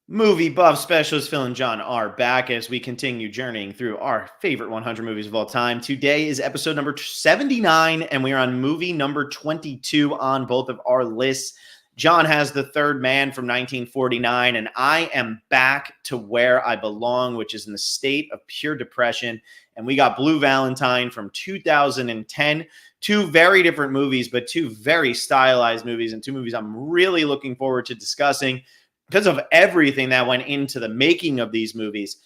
Movie buff specialist Phil and John are back as we continue journeying through our favorite 100 movies of all time. Today is episode number 79, and we are on movie number 22 on both of our lists. John has The Third Man from 1949, and I am back to where I belong, which is in the state of pure depression. And we got Blue Valentine from 2010. Two very different movies, but two very stylized movies, and two movies I'm really looking forward to discussing because of everything that went into the making of these movies.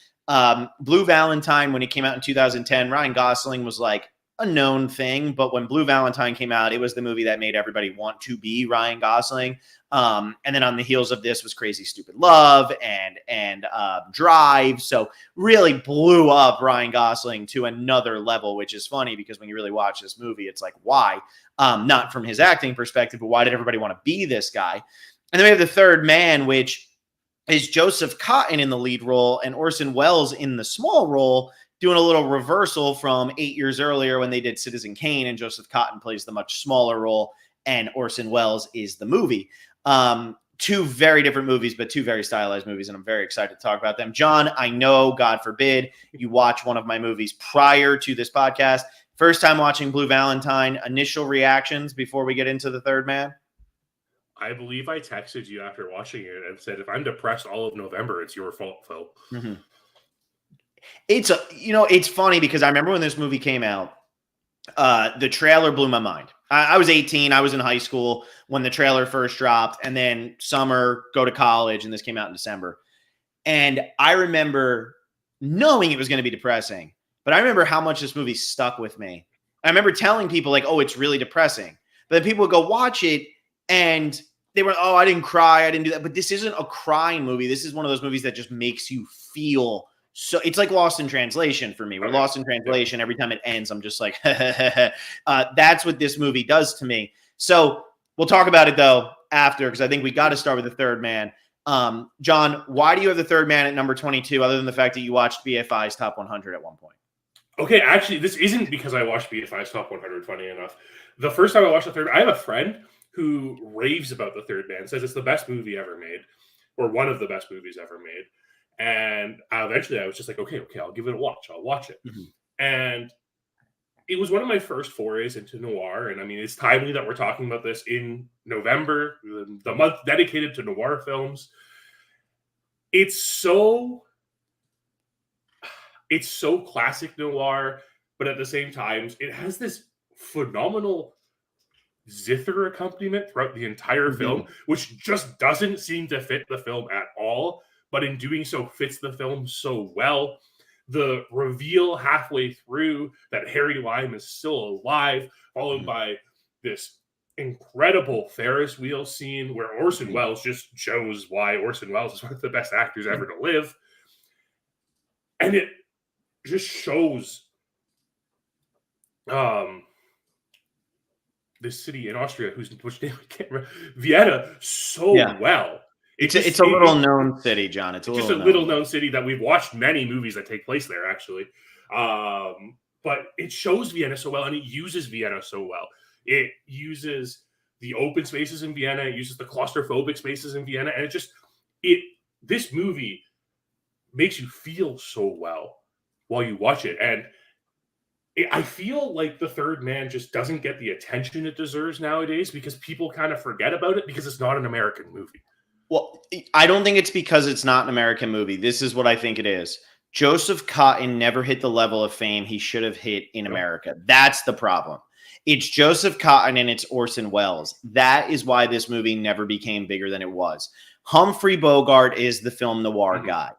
Blue Valentine, when it came out in 2010, Ryan Gosling was like a known thing, but when Blue Valentine came out, it was the movie that made everybody want to be Ryan Gosling. And then on the heels of this was Crazy Stupid Love and Drive. So really blew up Ryan Gosling to another level, which is funny because when you really watch this movie, it's like, why? Not from his acting perspective, but why did everybody want to be this guy? And then we have The Third Man, which is Joseph Cotten in the lead role and Orson Welles in the small role, doing a little reversal from 8 years earlier when they did Citizen Kane, and Joseph Cotten plays the much smaller role, and Orson Welles is the movie. Two very different movies, but two very stylized movies, and I'm very excited to talk about them. John, I know, God forbid, you watch one of my movies prior to this podcast. First time watching Blue Valentine, initial reactions before we get into The Third Man? I believe I texted you after watching it and said, if I'm depressed all of November, it's your fault, Phil. Mm-hmm. It's funny because I remember when this movie came out, the trailer blew my mind. I was 18. I was in high school when the trailer first dropped, and then summer, go to college, and this came out in December. And I remember knowing it was going to be depressing, but I remember how much this movie stuck with me. I remember telling people like, oh, it's really depressing. But then people would go watch it, and they were, oh, I didn't cry. I didn't do that. But this isn't a crying movie. This is one of those movies that just makes you feel so. It's like Lost in Translation for me. We're Lost in Translation. Every time it ends, I'm just like, that's what this movie does to me. So we'll talk about it, though, after, because I think we got to start with The Third Man. John, why do you have The Third Man at number 22, other than the fact that you watched BFI's Top 100 at one point? Okay, actually, this isn't because I watched BFI's Top 100, funny enough. The first time I watched The Third, I have a friend who raves about The Third Man, says it's the best movie ever made, or one of the best movies ever made. And eventually I was just like, okay, I'll give it a watch. I'll watch it. Mm-hmm. And it was one of my first forays into noir. And I mean, it's timely that we're talking about this in November, the month dedicated to noir films. It's so classic noir, but at the same time, it has this phenomenal zither accompaniment throughout the entire film, which just doesn't seem to fit the film at all, but in doing so fits the film so well. The reveal halfway through that Harry Lime is still alive, followed by this incredible Ferris wheel scene where Orson Welles just shows why Orson Welles is one of the best actors ever to live. And it just shows this city in Austria, which name I can't remember, Vienna, well. It's a little known city, John. It's just a little known city that we've watched many movies that take place there, actually. But it shows Vienna so well, and it uses Vienna so well. It uses the open spaces in Vienna, it uses the claustrophobic spaces in Vienna, and this movie makes you feel so well while you watch it. And I feel like The Third Man just doesn't get the attention it deserves nowadays because people kind of forget about it because it's not an American movie. Well, I don't think it's because it's not an American movie. This is what I think it is. Joseph Cotten never hit the level of fame he should have hit in America. That's the problem. It's Joseph Cotten and it's Orson Welles. That is why this movie never became bigger than it was. Humphrey Bogart is the film noir guy.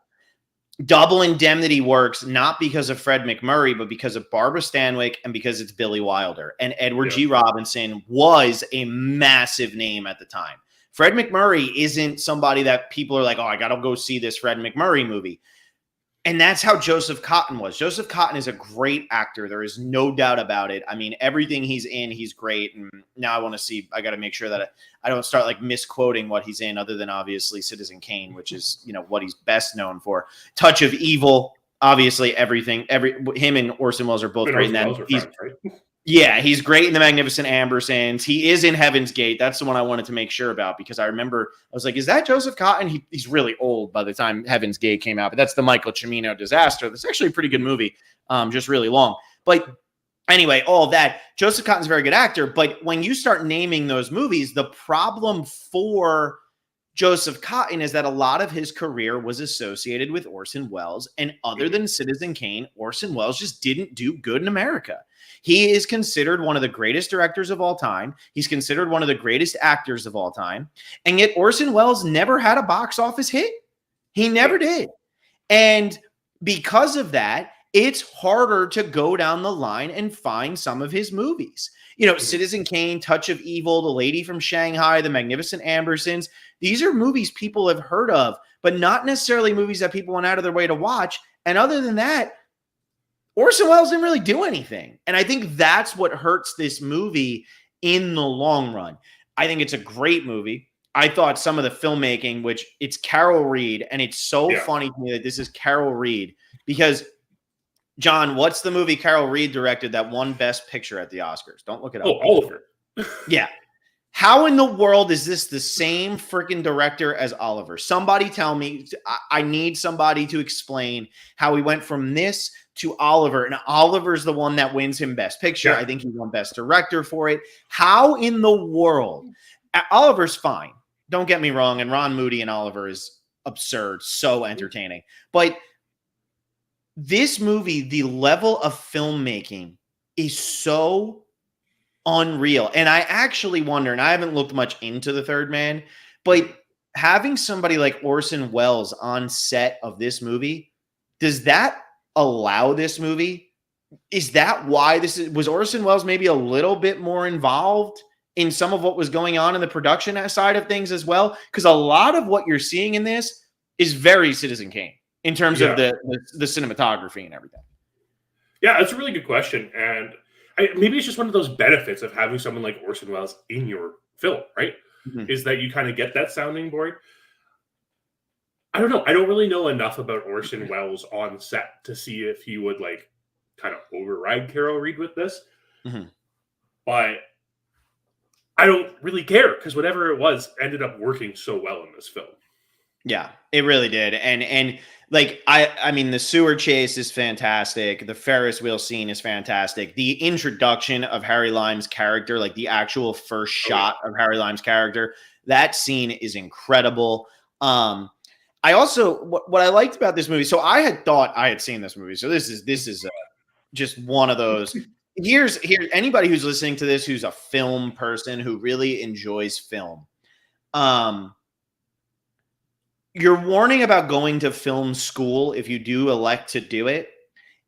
Double Indemnity works not because of Fred McMurray, but because of Barbara Stanwyck and because it's Billy Wilder. And Edward G. Robinson was a massive name at the time. Fred McMurray isn't somebody that people are like, oh, I got to go see this Fred McMurray movie. And that's how Joseph Cotten was. Joseph Cotten is a great actor. There is no doubt about it. I mean, everything he's in, he's great. And now I got to make sure that I don't start like misquoting what he's in, other than obviously Citizen Kane, which is, what he's best known for. Touch of Evil, obviously everything. Him and Orson Welles are both great in that. Yeah, he's great in The Magnificent Ambersons. He is in Heaven's Gate. That's the one I wanted to make sure about because I remember I was like, is that Joseph Cotton? He's really old by the time Heaven's Gate came out, but that's the Michael Cimino disaster. That's actually a pretty good movie, just really long. But anyway, all of that. Joseph Cotton's a very good actor, but when you start naming those movies, the problem for Joseph Cotton is that a lot of his career was associated with Orson Welles. And other than Citizen Kane, Orson Welles just didn't do good in America. He is considered one of the greatest directors of all time. He's considered one of the greatest actors of all time. And yet Orson Welles never had a box office hit. He never did. And because of that, it's harder to go down the line and find some of his movies. You know, Citizen Kane, Touch of Evil, The Lady from Shanghai, The Magnificent Ambersons. These are movies people have heard of, but not necessarily movies that people went out of their way to watch. And other than that, Orson Welles didn't really do anything. And I think that's what hurts this movie in the long run. I think it's a great movie. I thought some of the filmmaking, which it's Carol Reed, and it's so funny to me that this is Carol Reed because, John, what's the movie Carol Reed directed that won Best Picture at the Oscars? Don't look it up. Oh, Oliver. Yeah. How in the world is this the same freaking director as Oliver? Somebody tell me. I need somebody to explain how he went from this to Oliver. And Oliver's the one that wins him Best Picture. I think he won Best Director for it. How in the world? Oliver's fine. Don't get me wrong. And Ron Moody and Oliver is absurd. So entertaining. But this movie, the level of filmmaking is so unreal. And I actually wonder, and I haven't looked much into The Third Man, but having somebody like Orson Welles on set of this movie, does that allow this movie? Is that why was Orson Welles maybe a little bit more involved in some of what was going on in the production side of things as well? Because a lot of what you're seeing in this is very Citizen Kane in terms of the cinematography and everything. Yeah, that's a really good question. And maybe it's just one of those benefits of having someone like Orson Welles in your film, right? Is that you kind of get that sounding board. I don't know. I don't really know enough about Orson Welles on set to see if he would like kind of override Carol Reed with this. But I don't really care because whatever it was ended up working so well in this film. Yeah, it really did. And like, I mean, the sewer chase is fantastic. The Ferris wheel scene is fantastic. The introduction of Harry Lime's character, like the actual first shot of Harry Lime's character, that scene is incredible. I also, what I liked about this movie, so I had thought I had seen this movie. So this is just one of those. Here's anybody who's listening to this, who's a film person who really enjoys film. Your warning about going to film school, if you do elect to do it,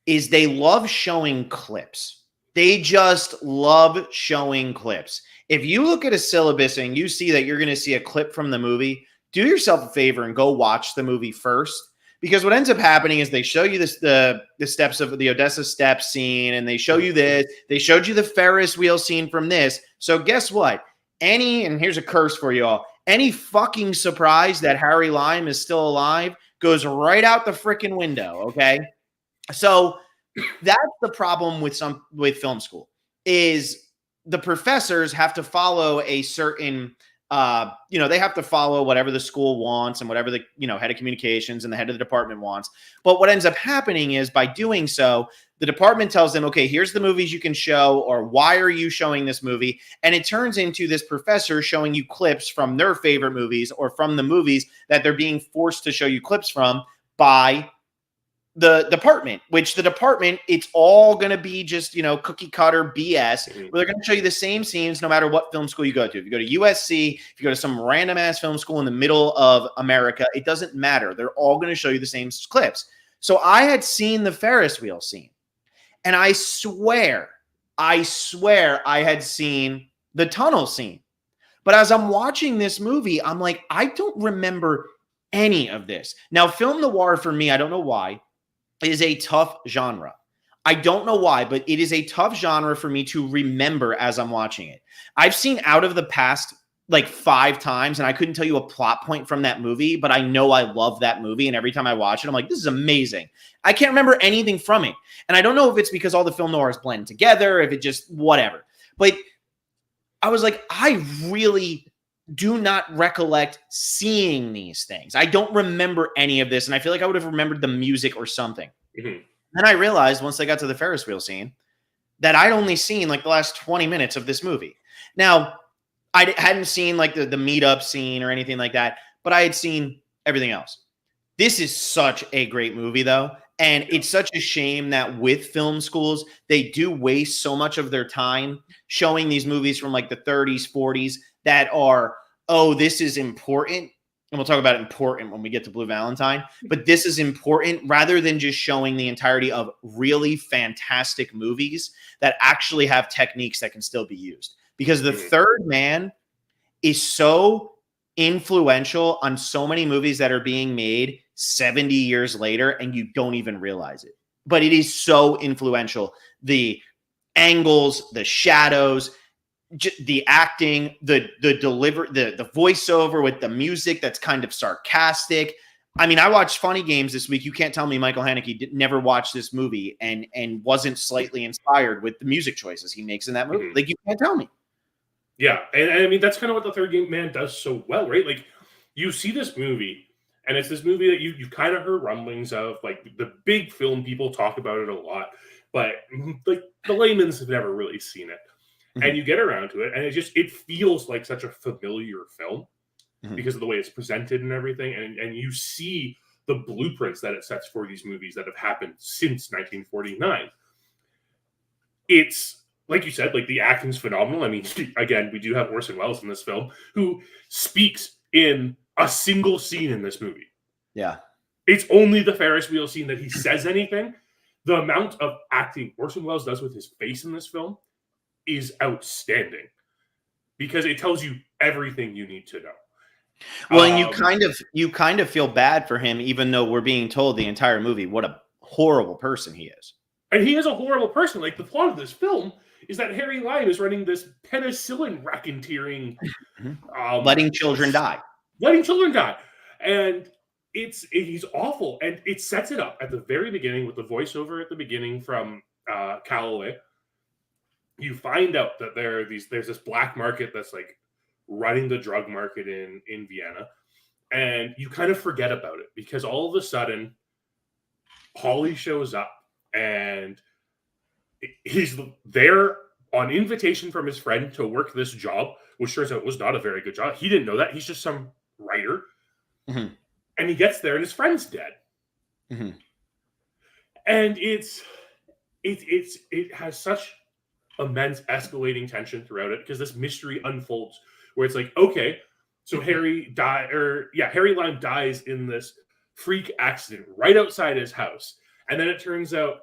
is they love showing clips. They just love showing clips. If you look at a syllabus and you see that you're going to see a clip from the movie, do yourself a favor and go watch the movie first. Because what ends up happening is they show you the steps of the Odessa Steps scene, and they show you this. They showed you the Ferris wheel scene from this. So guess what? And here's a curse for you all. Any fucking surprise that Harry Lime is still alive goes right out the freaking window, okay? So that's the problem with film school is the professors have to follow a certain they have to follow whatever the school wants and whatever the head of communications and the head of the department wants. But what ends up happening is by doing so, the department tells them, okay, here's the movies you can show, or why are you showing this movie? And it turns into this professor showing you clips from their favorite movies or from the movies that they're being forced to show you clips from by the department, which the department, it's all going to be just, cookie cutter BS. Where they're going to show you the same scenes no matter what film school you go to. If you go to USC, if you go to some random ass film school in the middle of America, it doesn't matter. They're all going to show you the same clips. So I had seen the Ferris wheel scene, and I swear I had seen the tunnel scene. But as I'm watching this movie, I'm like, I don't remember any of this. Now, film noir for me, I don't know why, is a tough genre. I don't know why, but it is a tough genre for me to remember as I'm watching it. I've seen Out of the Past like 5 times, and I couldn't tell you a plot point from that movie, but I know I love that movie, and every time I watch it, I'm like, this is amazing. I can't remember anything from it, and I don't know if it's because all the film noirs blend together, if it just whatever. But I was like, I really do not recollect seeing these things. I don't remember any of this, and I feel like I would have remembered the music or something. Mm-hmm. Then I realized once I got to the Ferris wheel scene that I'd only seen like the last 20 minutes of this movie. Now, I hadn't seen like the meetup scene or anything like that, but I had seen everything else. This is such a great movie, though. And it's such a shame that with film schools, they do waste so much of their time showing these movies from like the 30s, 40s that are, oh, this is important. And we'll talk about important when we get to Blue Valentine. But this is important rather than just showing the entirety of really fantastic movies that actually have techniques that can still be used. Because The Third Man is so influential on so many movies that are being made 70 years later, and you don't even realize it. But it is so influential. The angles, the shadows, the acting, the voiceover with the music that's kind of sarcastic. I mean, I watched Funny Games this week. You can't tell me Michael Haneke never watched this movie and wasn't slightly inspired with the music choices he makes in that movie. Like, you can't tell me. Yeah, and I mean, that's kind of what The Third Man does so well, right? Like, you see this movie, and it's this movie that you kind of heard rumblings of. Like, the big film people talk about it a lot, but like the layman's have never really seen it. Mm-hmm. And you get around to it, and it feels like such a familiar film because of the way it's presented and everything. And you see the blueprints that it sets for these movies that have happened since 1949. It's, like you said, like the acting's phenomenal. I mean, again, we do have Orson Welles in this film who speaks in a single scene in this movie. Yeah. It's only the Ferris wheel scene that he says anything. The amount of acting Orson Welles does with his face in this film is outstanding because it tells you everything you need to know. Well, and you kind of feel bad for him, even though we're being told the entire movie what a horrible person he is. And he is a horrible person. Like, the plot of this film is that Harry Lime is running this penicillin racketeering, letting children die. And he's awful. And it sets it up at the very beginning with the voiceover at the beginning from Calloway. You find out that there's this black market that's like running the drug market in Vienna. And you kind of forget about it because all of a sudden Holly shows up and he's there on invitation from his friend to work this job, which turns out was not a very good job. He didn't know that. He's just some writer. Mm-hmm. And he gets there and his friend's dead. Mm-hmm. And it has such immense escalating tension throughout it because this mystery unfolds where it's like, okay, so Harry Lime dies in this freak accident right outside his house. And then it turns out,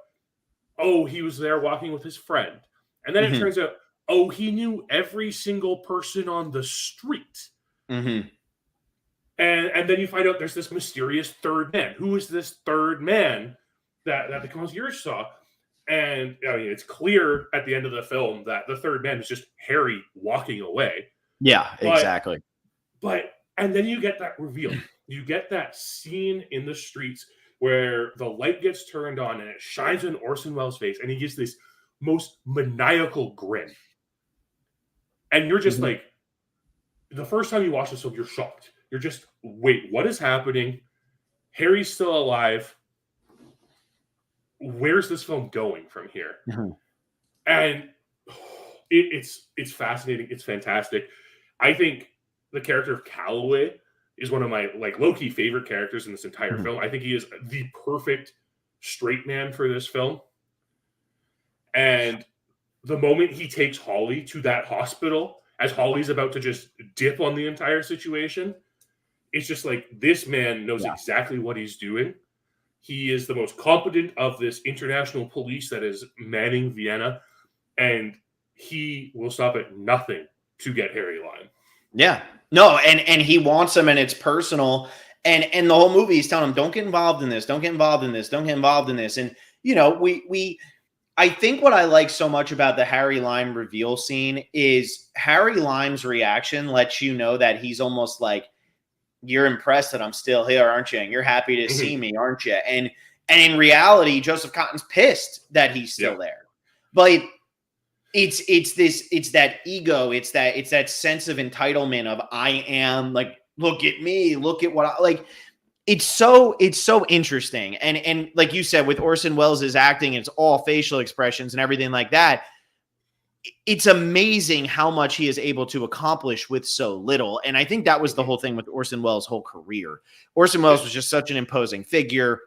oh, he was there walking with his friend. And then it turns out, oh, he knew every single person on the street. Mm-hmm. And then you find out there's this mysterious third man. Who is this third man that the concierge saw? And I mean, it's clear at the end of the film that the third man is just Harry walking away. Yeah, exactly. And then you get that reveal. You get that scene in the streets where the light gets turned on and it shines in Orson Welles' face, and he gives this most maniacal grin. And you're just like, the first time you watch this film, you're shocked. You're just, wait, what is happening? Harry's still alive. Where's this film going from here? Mm-hmm. And it's fascinating. It's fantastic. I think the character of Calloway is one of my low-key favorite characters in this entire film. I think he is the perfect straight man for this film. And the moment he takes Holly to that hospital, as Holly's about to just dip on the entire situation, it's just like, this man knows exactly what he's doing. He is the most competent of this international police that is manning Vienna, and he will stop at nothing to get Harry Lime. Yeah. No, and he wants him, and it's personal. And the whole movie is telling him, don't get involved in this, don't get involved in this, don't get involved in this. And, you know, I think what I like so much about the Harry Lime reveal scene is Harry Lime's reaction lets you know that he's almost like, you're impressed that I'm still here, aren't you? And you're happy to see me, aren't you? And in reality, Joseph Cotton's pissed that he's still there. But it's that ego, it's that sense of entitlement of I am, like, look at me, look at what I like. It's so interesting. And like you said, with Orson Welles' acting, it's all facial expressions and everything like that. It's amazing how much he is able to accomplish with so little. And I think that was the whole thing with Orson Welles' whole career. Orson Welles was just such an imposing figure.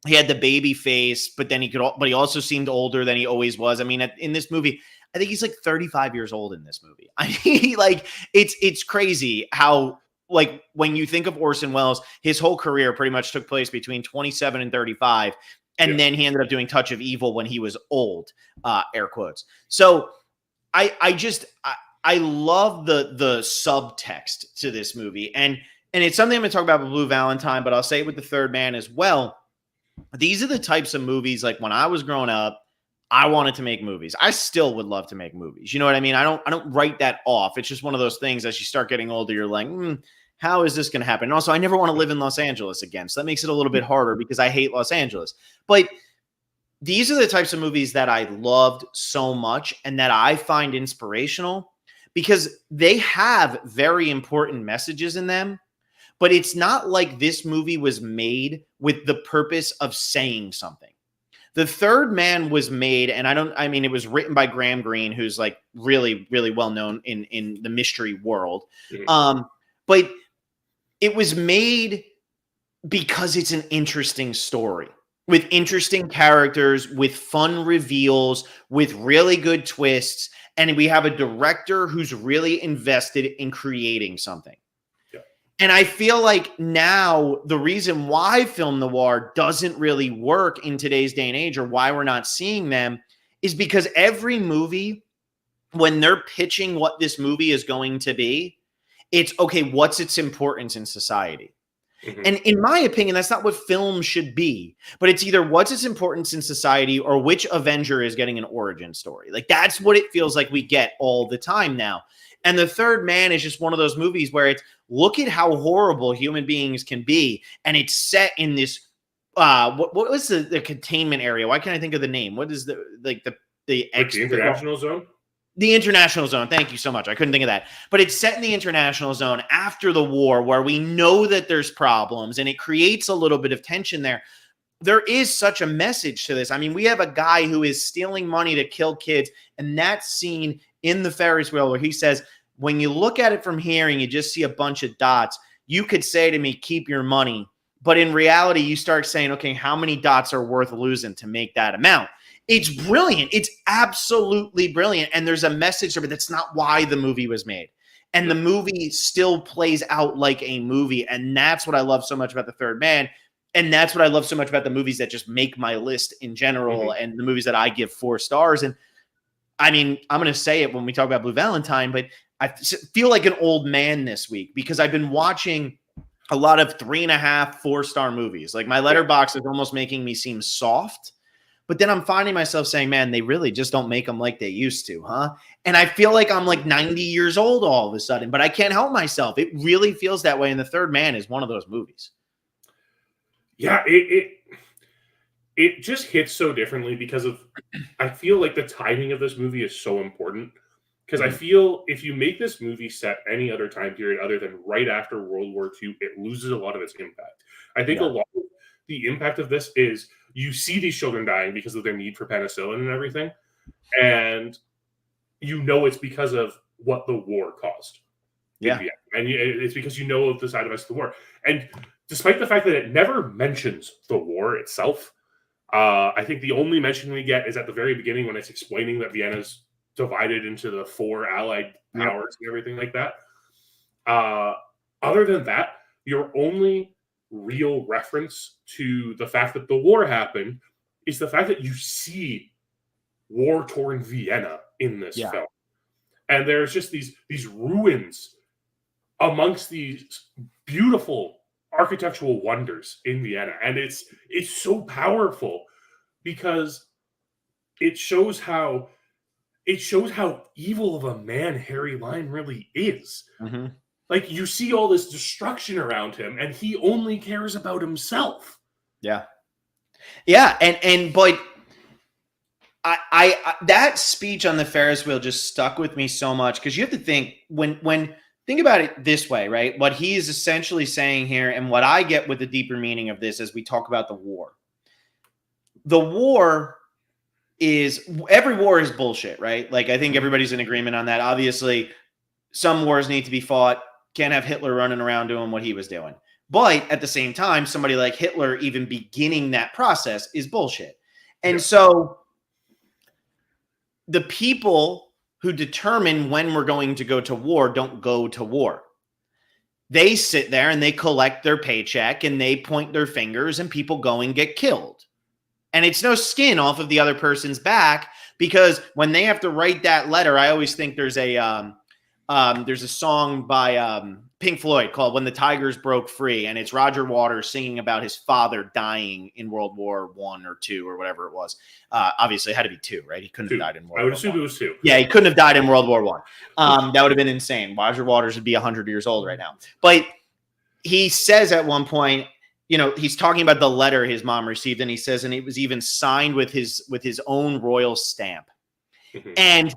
He had the baby face, but then he also seemed older than he always was. I mean, in this movie, I think he's like 35 years old in this movie. I mean, like, it's crazy how, like, when you think of Orson Welles, his whole career pretty much took place between 27 and 35. And then he ended up doing Touch of Evil when he was old, air quotes. So I love the subtext to this movie. And it's something I'm going to talk about with Blue Valentine, but I'll say it with The Third Man as well. These are the types of movies, like, when I was growing up, I wanted to make movies. I still would love to make movies. You know what I mean? I don't write that off. It's just one of those things, as you start getting older, you're like, how is this going to happen? And also, I never want to live in Los Angeles again. So that makes it a little bit harder because I hate Los Angeles. But these are the types of movies that I loved so much and that I find inspirational because they have very important messages in them. But it's not like this movie was made with the purpose of saying something. The Third Man was made, and it was written by Graham Greene, who's like really, really well known in the mystery world. But it was made because it's an interesting story with interesting characters, with fun reveals, with really good twists. And we have a director who's really invested in creating something. And I feel like now the reason why film noir doesn't really work in today's day and age, or why we're not seeing them, is because every movie, when they're pitching what this movie is going to be, it's okay, what's its importance in society? And in my opinion, that's not what film should be. But it's either what's its importance in society or which Avenger is getting an origin story. Like, that's what it feels like we get all the time now. And The Third Man is just one of those movies where it's, look at how horrible human beings can be. And it's set in this, what was the containment area? Why can't I think of the name? What is the international zone? The international zone. Thank you so much. I couldn't think of that. But it's set in the international zone after the war, where we know that there's problems, and it creates a little bit of tension there. There is such a message to this. I mean, we have a guy who is stealing money to kill kids, and that scene in the Ferris wheel where he says, when you look at it from here and you just see a bunch of dots, you could say to me, keep your money. But in reality, you start saying, okay, how many dots are worth losing to make that amount? It's brilliant. It's absolutely brilliant. And there's a message of it. That's not why the movie was made. And the movie still plays out like a movie. And that's what I love so much about The Third Man. And that's what I love so much about the movies that just make my list in general, and the movies that I give 4 stars. And I mean, I'm going to say it when we talk about Blue Valentine, but I feel like an old man this week because I've been watching a lot of 3.5, 4-star movies. Like, my letterbox is almost making me seem soft. But then I'm finding myself saying, man, they really just don't make them like they used to, huh? And I feel like I'm like 90 years old all of a sudden, but I can't help myself. It really feels that way. And The Third Man is one of those movies. Yeah, it just hits so differently because of, I feel like the timing of this movie is so important. Because I feel if you make this movie set any other time period other than right after World War II, it loses a lot of its impact. I think a lot of the impact of this is you see these children dying because of their need for penicillin and everything. And you know it's because of what the war caused. Yeah. And it's because you know of the side effects of the war. And despite the fact that it never mentions the war itself, I think the only mention we get is at the very beginning when it's explaining that Vienna's divided into the 4 allied powers and everything like that. Other than that, your only real reference to the fact that the war happened is the fact that you see war-torn Vienna in this film. And there's just these ruins amongst these beautiful architectural wonders in Vienna. And it's so powerful because it shows how evil of a man Harry Lime really is. Mm-hmm. Like, you see all this destruction around him, and he only cares about himself. Yeah. Yeah, but I that speech on the Ferris wheel just stuck with me so much, because you have to think when think about it this way, right? What he is essentially saying here, and what I get with the deeper meaning of this as we talk about the war. The war every war is bullshit, right? Like, I think everybody's in agreement on that. Obviously, some wars need to be fought. Can't have Hitler running around doing what he was doing. But at the same time, somebody like Hitler even beginning that process is bullshit. And so the people who determine when we're going to go to war don't go to war. They sit there and they collect their paycheck and they point their fingers, and people go and get killed. And it's no skin off of the other person's back, because when they have to write that letter, I always think there's a song by Pink Floyd called "When the Tigers Broke Free," and it's Roger Waters singing about his father dying in World War I or II or whatever it was. Obviously, it had to be II, right? He couldn't have died in World War I. I would assume it was II. Yeah, he couldn't have died in World War I. That would have been insane. Roger Waters would be 100 years old right now. But he says at one point, he's talking about the letter his mom received, and he says, and it was even signed with his own royal stamp. Mm-hmm. And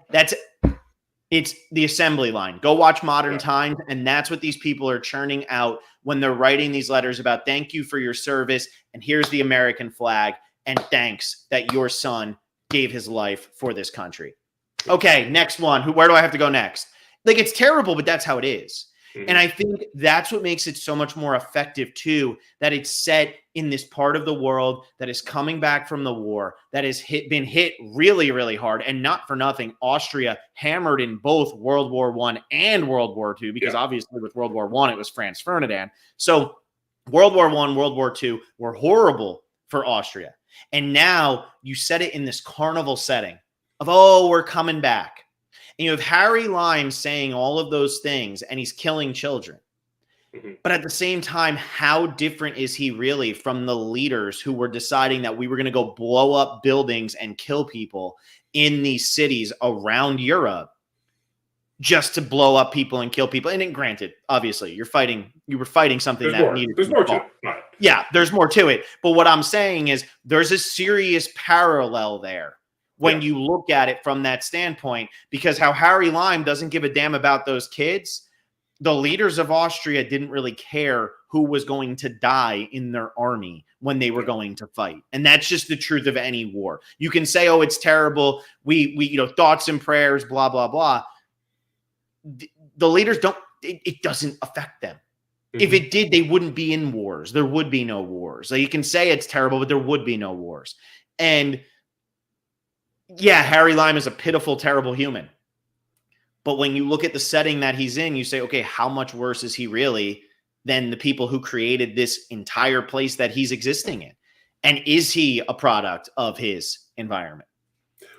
it's the assembly line. Go watch Modern Times, and that's what these people are churning out when they're writing these letters about thank you for your service, and here's the American flag, and thanks that your son gave his life for this country. Okay, next one. Where do I have to go next? Like, it's terrible, but that's how it is. And I think that's what makes it so much more effective, too, that it's set in this part of the world that is coming back from the war, that has been hit really, really hard. And not for nothing, Austria hammered in both World War I and World War II, because obviously with World War I, it was Franz Ferdinand. So World War I, World War II were horrible for Austria. And now you set it in this carnival setting of, oh, we're coming back. And you have Harry Lime saying all of those things, and he's killing children. Mm-hmm. But at the same time, how different is he really from the leaders who were deciding that we were going to go blow up buildings and kill people in these cities around Europe just to blow up people and kill people? And then, granted, obviously, you were fighting something there's more to it. Right. Yeah, there's more to it. But what I'm saying is there's a serious parallel there when you look at it from that standpoint, because how Harry Lime doesn't give a damn about those kids, the leaders of Austria didn't really care who was going to die in their army when they were going to fight. And that's just the truth of any war. You can say, oh, it's terrible. We thoughts and prayers, blah, blah, blah. The leaders it doesn't affect them. Mm-hmm. If it did, they wouldn't be in wars. There would be no wars. Like, you can say it's terrible, but there would be no wars. And yeah, Harry Lime is a pitiful, terrible human. But when you look at the setting that he's in, you say, okay, how much worse is he really than the people who created this entire place that he's existing in? And is he a product of his environment?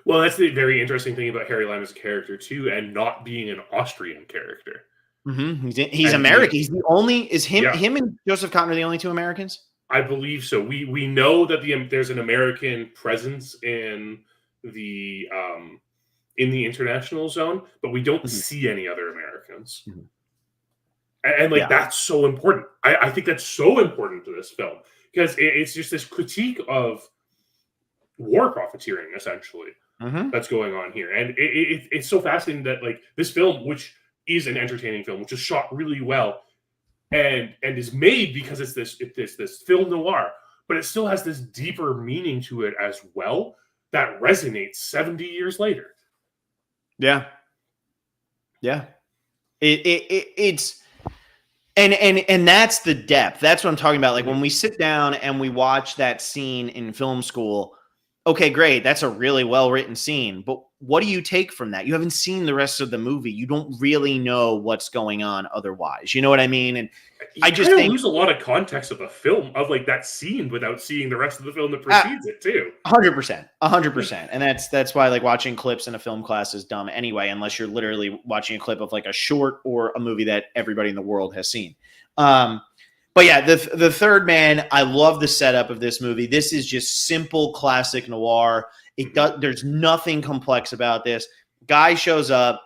Well, that's the very interesting thing about Harry Lime as a character, too, and not being an Austrian character. Mm-hmm. He's American. He's the only, him and Joseph Cotton are the only two Americans? I believe so. We know that there's an American presence in the international zone, but we don't see any other Americans. Mm-hmm. And that's so important. I think that's so important to this film, because it's just this critique of war profiteering, essentially, that's going on here. And it's so fascinating that, like, this film, which is an entertaining film, which is shot really well and is made because it's this film noir, but it still has this deeper meaning to it as well that resonates 70 years later. Yeah. It's and that's the depth. That's what I'm talking about. Like, when we sit down and we watch that scene in film school, okay, great. That's a really well-written scene. But what do you take from that? You haven't seen the rest of the movie. You don't really know what's going on otherwise. You know what I mean? And I just think lose a lot of context of the film, of like that scene, without seeing the rest of the film that precedes it too. 100%. And that's why, like, watching clips in a film class is dumb anyway, unless you're literally watching a clip of like a short or a movie that everybody in the world has seen. But yeah, the Third Man, I love the setup of this movie. This is just simple classic noir. There's nothing complex about this. Guy shows up.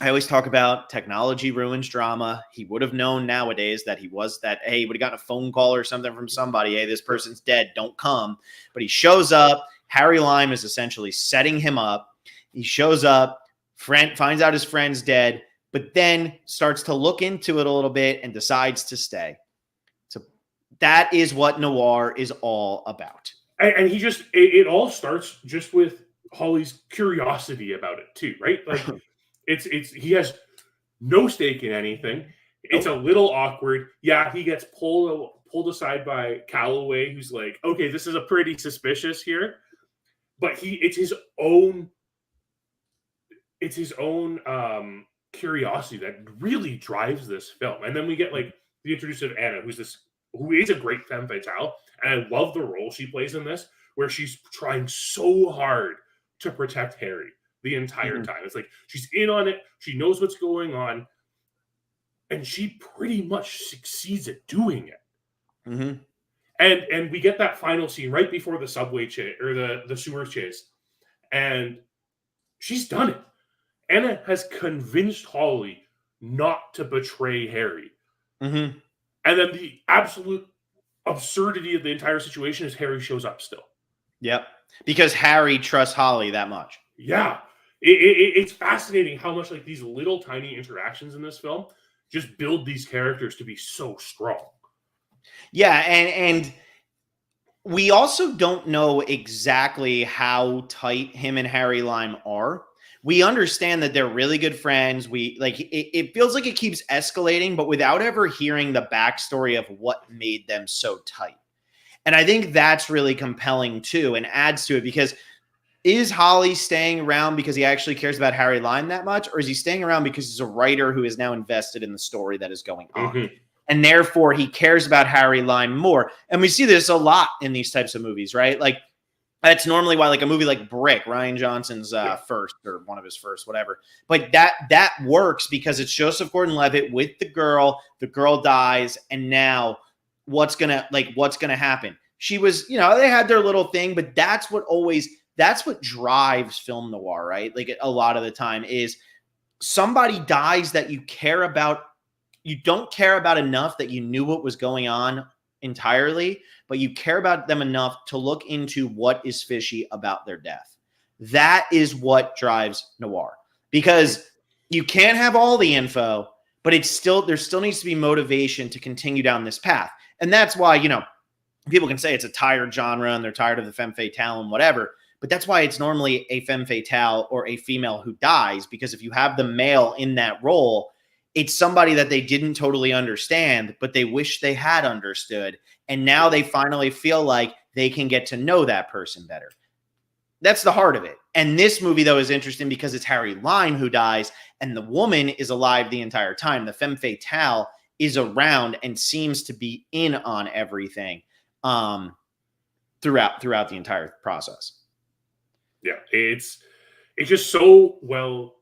I always talk about technology ruins drama. He would have known nowadays that he would have gotten a phone call or something from somebody. Hey, this person's dead. Don't come. But he shows up. Harry Lime is essentially setting him up. He shows up, finds out his friend's dead, but then starts to look into it a little bit and decides to stay. So that is what noir is all about. And it all starts just with Holly's curiosity about it too, right? Like he has no stake in anything. It's a little awkward. Yeah, he gets pulled aside by Calloway, who's like, okay, this is a pretty suspicious here. But it's his own curiosity that really drives this film. And then we get like the introduction of Anna, who is a great femme fatale. And I love the role she plays in this, where she's trying so hard to protect Harry the entire time. It's like she's in on it. She knows what's going on. And she pretty much succeeds at doing it. And we get that final scene right before the subway chase or the sewer chase. And she's done it. Anna has convinced Holly not to betray Harry. And then the absolute absurdity of the entire situation is Harry shows up still. Yep. Because Harry trusts Holly that much. Yeah. It's fascinating how much like these little tiny interactions in this film just build these characters to be so strong. Yeah, and we also don't know exactly how tight him and Harry Lime are. We understand that they're really good friends. It feels like it keeps escalating, but without ever hearing the backstory of what made them so tight. And I think that's really compelling too, and adds to it, because is Holly staying around because he actually cares about Harry Lime that much? Or is he staying around because he's a writer who is now invested in the story that is going on? And therefore he cares about Harry Lime more. And we see this a lot in these types of movies, right? Like that's normally why like a movie like Brick, Rian Johnson's first, or one of his first, whatever. But that works because it's Joseph Gordon-Levitt with the girl dies. And now what's going to happen? She was, they had their little thing, but that's what drives film noir, right? Like a lot of the time is somebody dies that you care about. You don't care about enough that you knew what was going on entirely, but you care about them enough to look into what is fishy about their death. That is what drives noir, because you can't have all the info, but there still needs to be motivation to continue down this path. And that's why, people can say it's a tired genre and they're tired of the femme fatale and whatever. But that's why it's normally a femme fatale or a female who dies, because if you have the male in that role, it's somebody that they didn't totally understand, but they wish they had understood. And now they finally feel like they can get to know that person better. That's the heart of it. And this movie, though, is interesting because it's Harry Lime who dies and the woman is alive the entire time. The femme fatale is around and seems to be in on everything throughout the entire process. Yeah, it's just so well.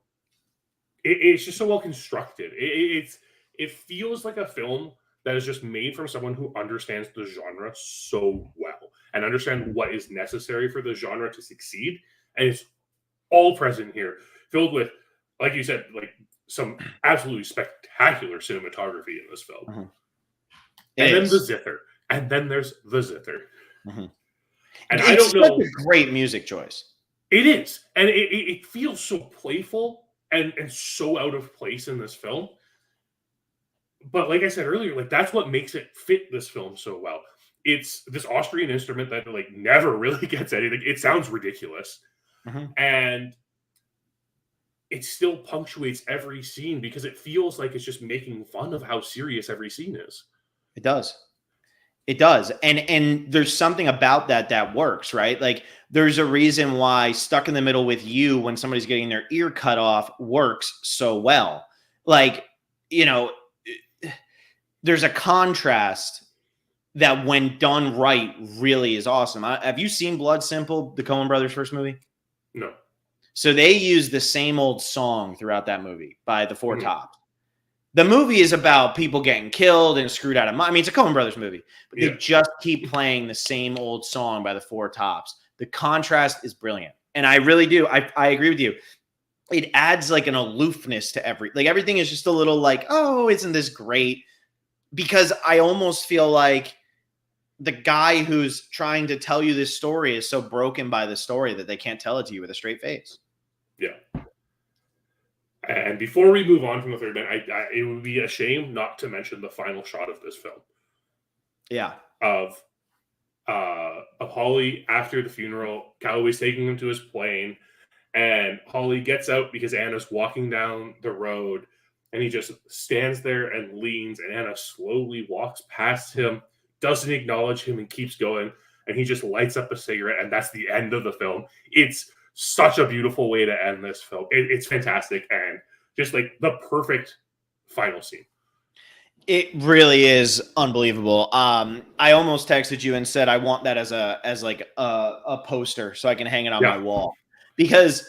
It's just so well constructed. It feels like a film that is just made from someone who understands the genre so well and understand what is necessary for the genre to succeed. And it's all present here, filled with, like you said, like some absolutely spectacular cinematography in this film. And then the zither, and then there's the zither. And it's I don't know. Such a great music choice. It is, and it feels so playful and so out of place in this film. But like I said earlier, like that's what makes it fit this film so well. It's this Austrian instrument that like never really gets anything. It sounds ridiculous. And it still punctuates every scene because it feels like it's just making fun of how serious every scene is. It does. It does. And there's something about that works, right? Like there's a reason why Stuck in the Middle with You, when somebody's getting their ear cut off, works so well. Like, there's a contrast that when done right really is awesome. Have you seen Blood Simple, the Coen brothers' first movie? No. So they use the same old song throughout that movie by the Four Tops. The movie is about people getting killed and screwed out of money. I mean, it's a Coen brothers movie, but they just keep playing the same old song by the Four Tops. The contrast is brilliant. And I really do. I agree with you. It adds like an aloofness to everything is just a little like, oh, isn't this great? Because I almost feel like the guy who's trying to tell you this story is so broken by the story that they can't tell it to you with a straight face. Yeah. And before we move on from the third man, it would be a shame not to mention the final shot of this film. Yeah. Of Holly after the funeral. Calloway's taking him to his plane, and Holly gets out because Anna's walking down the road, and he just stands there and leans, and Anna slowly walks past him, doesn't acknowledge him, and keeps going, and he just lights up a cigarette, and that's the end of the film. It's such a beautiful way to end this film. It's fantastic, and just like the perfect final scene. It really is unbelievable. I almost texted you and said I want that as a poster so I can hang it on my wall, because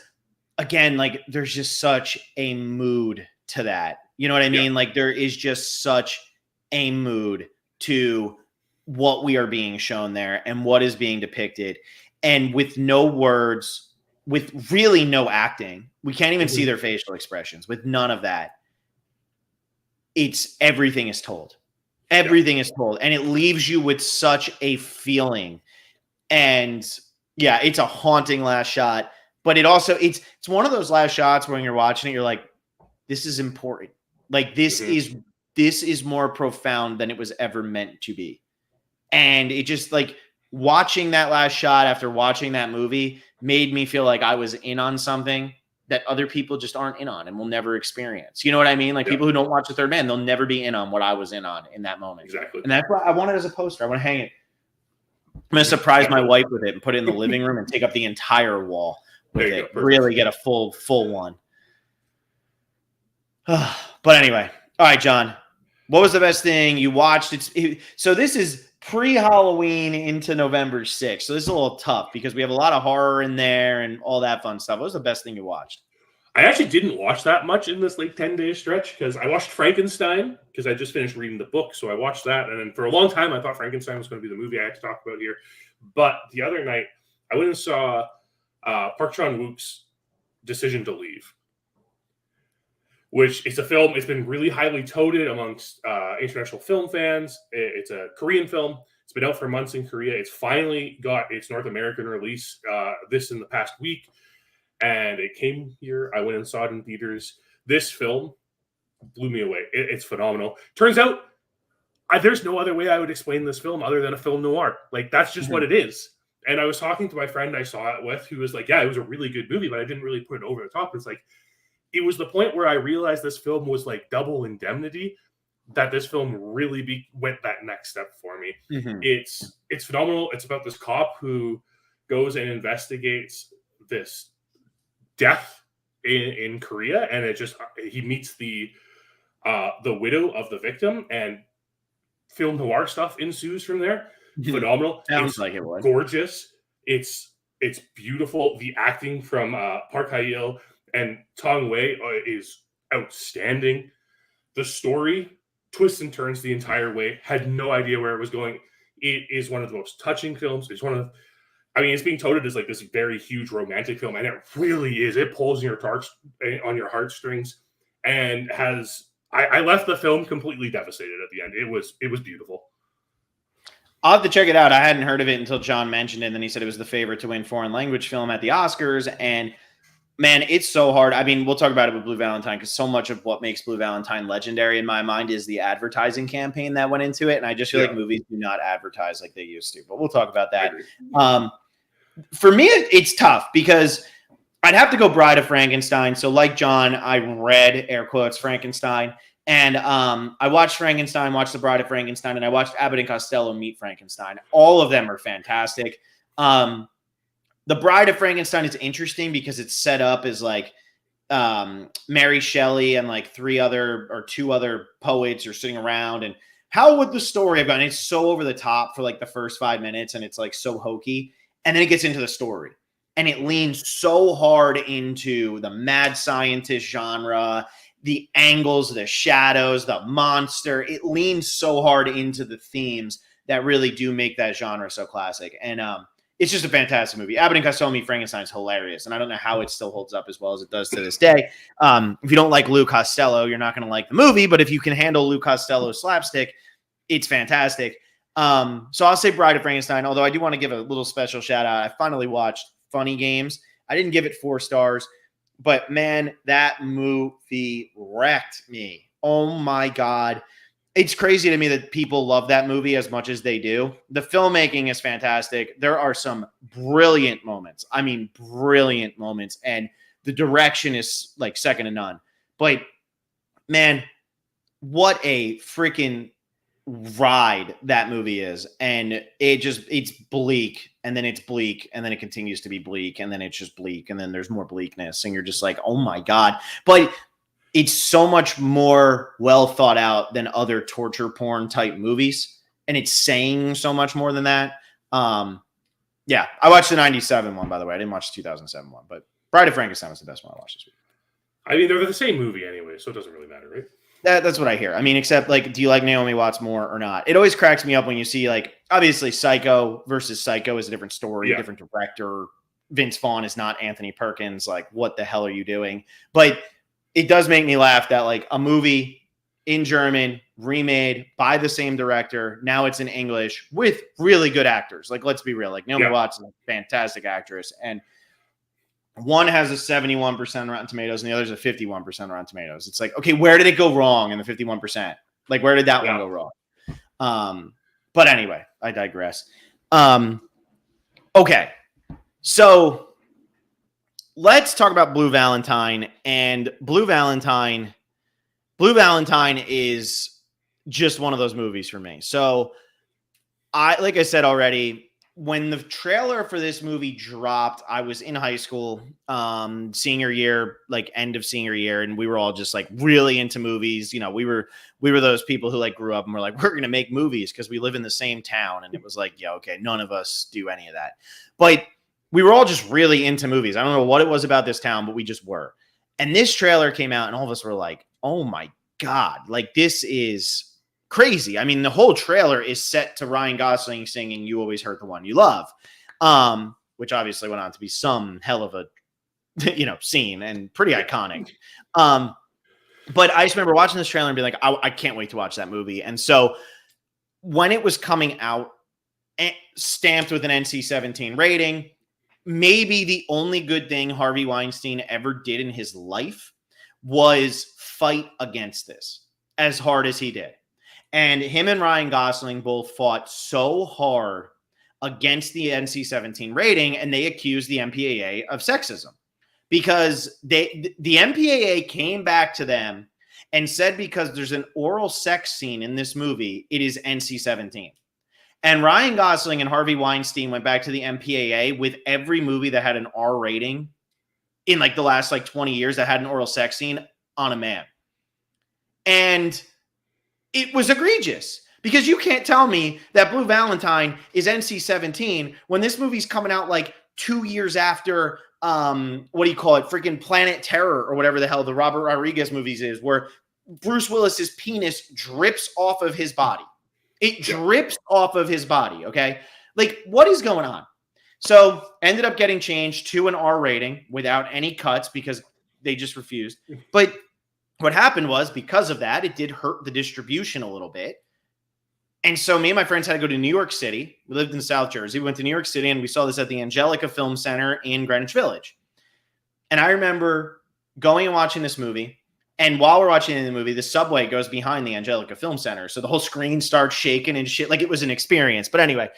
again, like there's just such a mood to that. You know what I mean? Like there is just such a mood to what we are being shown there and what is being depicted, and with no words, with really no acting. We can't even see their facial expressions. With none of that. It's everything is told. Everything is told. And it leaves you with such a feeling. And yeah, it's a haunting last shot. But it also it's one of those last shots when you're watching it, you're like, this is important. Like this is more profound than it was ever meant to be. And it just like watching that last shot after watching that movie made me feel like I was in on something that other people just aren't in on and will never experience. You know what I mean? Like people who don't watch The Third Man, they'll never be in on what I was in on in that moment. Exactly. And that's why I want it as a poster. I want to hang it. I'm going to surprise my wife with it and put it in the living room and take up the entire wall with it. Really get a full one. But anyway. All right, John. What was the best thing you watched? So this is pre-Halloween into November 6th. So this is a little tough because we have a lot of horror in there and all that fun stuff. What was the best thing you watched? I actually didn't watch that much in this like 10-day stretch because I watched Frankenstein because I just finished reading the book. So I watched that. And then for a long time, I thought Frankenstein was going to be the movie I had to talk about here. But the other night, I went and saw Park Chan-wook's Decision to Leave, which is a film. It's been really highly touted amongst international film fans. It's a Korean film. It's been out for months in Korea. It's finally got its North American release this in the past week. And it came here. I went and saw it in theaters. This film blew me away. It's phenomenal. Turns out there's no other way I would explain this film other than a film noir. Like, that's just what it is. And I was talking to my friend I saw it with who was like, yeah, it was a really good movie, but I didn't really put it over the top. It's like, it was the point where I realized this film was like Double Indemnity, that this film really went that next step for me. It's phenomenal. It's about this cop who goes and investigates this death in Korea, and he meets the widow of the victim, and film noir stuff ensues from there. Phenomenal. Sounds like it would. Gorgeous. It's beautiful. The acting from Park Hae-il and Tong Wei is outstanding. The story twists and turns the entire way. Had no idea where it was going. It is one of the most touching films. It's being touted as like this very huge romantic film, and it really is. It pulls on your heartstrings, and I left the film completely devastated at the end. It was beautiful. I'll have to check it out. I hadn't heard of it until John mentioned it, and then he said it was the favorite to win foreign language film at the Oscars. And man, it's so hard. I mean, we'll talk about it with Blue Valentine because so much of what makes Blue Valentine legendary in my mind is the advertising campaign that went into it. And I just feel like movies do not advertise like they used to, but we'll talk about that. For me, it's tough because I'd have to go Bride of Frankenstein. So like John, I read air quotes Frankenstein, and I watched Frankenstein, watched The Bride of Frankenstein, and I watched Abbott and Costello Meet Frankenstein. All of them are fantastic. The Bride of Frankenstein is interesting because it's set up as like Mary Shelley and like two other poets are sitting around, and how would the story have gone? It's so over the top for like the first 5 minutes, and it's like so hokey. And then it gets into the story, and it leans so hard into the mad scientist genre, the angles, the shadows, the monster. It leans so hard into the themes that really do make that genre so classic. And it's just a fantastic movie. Abbott and Costello Meet Frankenstein is hilarious, and I don't know how it still holds up as well as it does to this day. If you don't like Lou Costello, you're not going to like the movie, but if you can handle Lou Costello's slapstick, it's fantastic. So I'll say Bride of Frankenstein, although I do want to give a little special shout out. I finally watched Funny Games. I didn't give it 4 stars, but man, that movie wrecked me. Oh my God. It's crazy to me that people love that movie as much as they do. The filmmaking is fantastic. There are some brilliant moments. I mean, brilliant moments. And the direction is like second to none. But man, what a freaking ride that movie is. And it's bleak, and then it's bleak, and then it continues to be bleak, and then it's just bleak, and then there's more bleakness, and you're just like, oh my God. But it's so much more well thought out than other torture porn type movies, and it's saying so much more than that. Yeah, I watched the 97 one, by the way. I didn't watch the 2007 one, but Bride of Frankenstein was the best one I watched this week. I mean, they're the same movie anyway, so it doesn't really matter, right? That's what I hear. I mean, except like, do you like Naomi Watts more or not? It always cracks me up when you see, like, obviously Psycho versus Psycho is a different story, different director. Vince Vaughn is not Anthony Perkins. Like, what the hell are you doing? But it does make me laugh that like a movie in German remade by the same director. Now it's in English with really good actors. Like, let's be real. Like Naomi Watts is a fantastic actress, and one has a 71% Rotten Tomatoes and the other's a 51% Rotten Tomatoes. It's like, okay, where did it go wrong in the 51%? Like, where did that one go wrong? But anyway, I digress. Okay. So let's talk about Blue Valentine. And Blue Valentine is just one of those movies for me. So like I said already, when the trailer for this movie dropped, I was in high school, senior year, like end of senior year. And we were all just like really into movies. You know, we were those people who like grew up and were like, we're going to make movies because we live in the same town. And it was like, yeah, okay, none of us do any of that. But we were all just really into movies. I don't know what it was about this town, but we just were. And this trailer came out and all of us were like, oh my God, like this is crazy. I mean, the whole trailer is set to Ryan Gosling singing "You Always Hurt the One You Love," which obviously went on to be some hell of a, scene and pretty iconic. But I just remember watching this trailer and being like, I can't wait to watch that movie. And so when it was coming out, stamped with an NC-17 rating, maybe the only good thing Harvey Weinstein ever did in his life was fight against this as hard as he did. And him and Ryan Gosling both fought so hard against the NC-17 rating, and they accused the MPAA of sexism because the MPAA came back to them and said because there's an oral sex scene in this movie, it is NC-17. And Ryan Gosling and Harvey Weinstein went back to the MPAA with every movie that had an R rating in like the last like 20 years that had an oral sex scene on a man. And it was egregious because you can't tell me that Blue Valentine is NC-17 when this movie's coming out like 2 years after, what do you call it? Freaking Planet Terror or whatever the hell the Robert Rodriguez movies is, where Bruce Willis's penis drips off of his body. It drips off of his body. Okay. Like, what is going on? So ended up getting changed to an R rating without any cuts because they just refused. But what happened was because of that, it did hurt the distribution a little bit. And so me and my friends had to go to New York City. We lived in South Jersey. We went to New York City and we saw this at the Angelica Film Center in Greenwich Village. And I remember going and watching this movie. And while we're watching the movie, the subway goes behind the Angelica Film Center. So the whole screen starts shaking and shit. Like, it was an experience. But anyway,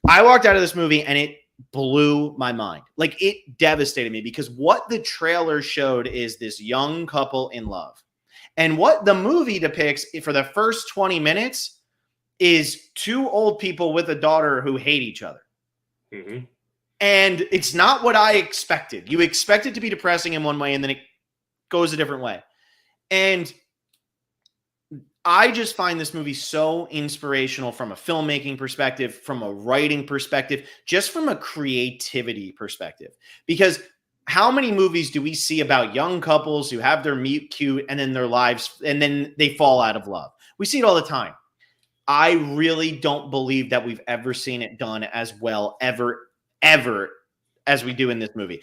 I walked out of this movie and it blew my mind. Like, it devastated me because what the trailer showed is this young couple in love. And what the movie depicts for the first 20 minutes is two old people with a daughter who hate each other. Mm-hmm. And it's not what I expected. You expect it to be depressing in one way and then it goes a different way. And I just find this movie so inspirational from a filmmaking perspective, from a writing perspective, just from a creativity perspective. Because how many movies do we see about young couples who have their meet cute and then their lives, and then they fall out of love? We see it all the time. I really don't believe that we've ever seen it done as well ever ever as we do in this movie.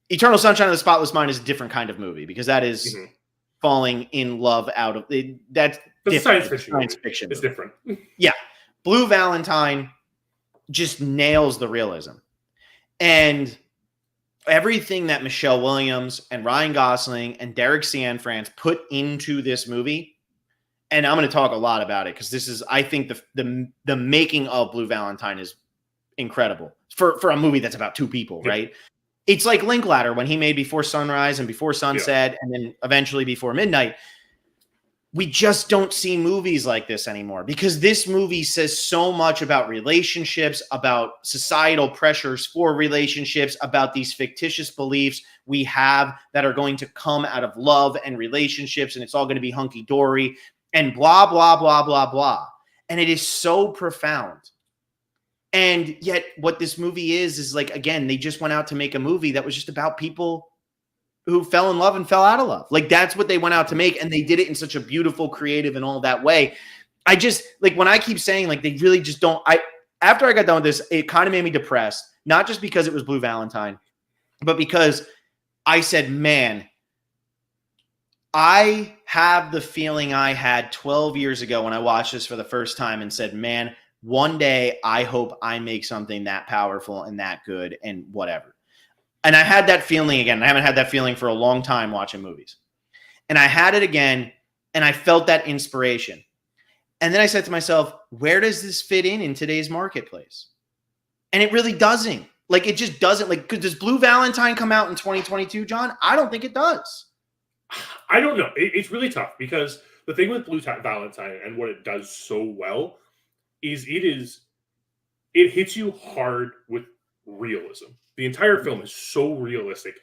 Eternal Sunshine of the Spotless Mind is a different kind of movie because that is falling in love out of it. That's science fiction. It's different. Yeah. Blue Valentine just nails the realism. And everything that Michelle Williams and Ryan Gosling and Derek Cianfrance put into this movie, and I'm going to talk a lot about it because this is, I think, the making of Blue Valentine is incredible for a movie that's about two people, right? It's like Linklater when he made Before Sunrise and Before Sunset and then eventually Before Midnight. We just don't see movies like this anymore because this movie says so much about relationships, about societal pressures for relationships, about these fictitious beliefs we have that are going to come out of love and relationships, and it's all going to be hunky-dory and blah, blah, blah, blah, blah. And it is so profound. And yet what this movie is like, again, they just went out to make a movie that was just about people who fell in love and fell out of love. Like that's what they went out to make. And they did it in such a beautiful, creative and all that way. I just like when I keep saying like, they really just don't, after I got done with this, it kind of made me depressed, not just because it was Blue Valentine, but because I said, man, I have the feeling I had 12 years ago when I watched this for the first time and said, man, one day I hope I make something that powerful and that good and whatever. And I had that feeling again. I haven't had that feeling for a long time watching movies. And I had it again, and I felt that inspiration. And then I said to myself, where does this fit in today's marketplace? And it really doesn't. Like, it just doesn't. Like, does Blue Valentine come out in 2022, John? I don't think it does. I don't know. It's really tough because the thing with Blue Valentine and what it does so well is it hits you hard with realism. The entire film is so realistic.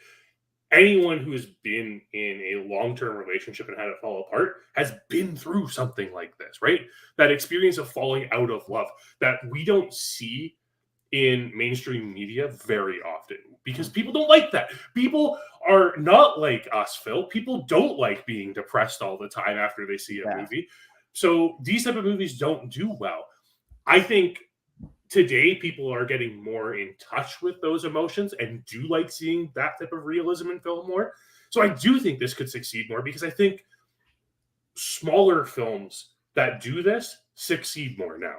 Anyone who has been in a long-term relationship and had it fall apart has been through something like this, right? That experience of falling out of love that we don't see in mainstream media very often because people don't like that. People are not like us, Phil. People don't like being depressed all the time after they see a movie. So these type of movies don't do well. I think today, people are getting more in touch with those emotions and do like seeing that type of realism in film more. So I do think this could succeed more because I think smaller films that do this succeed more now.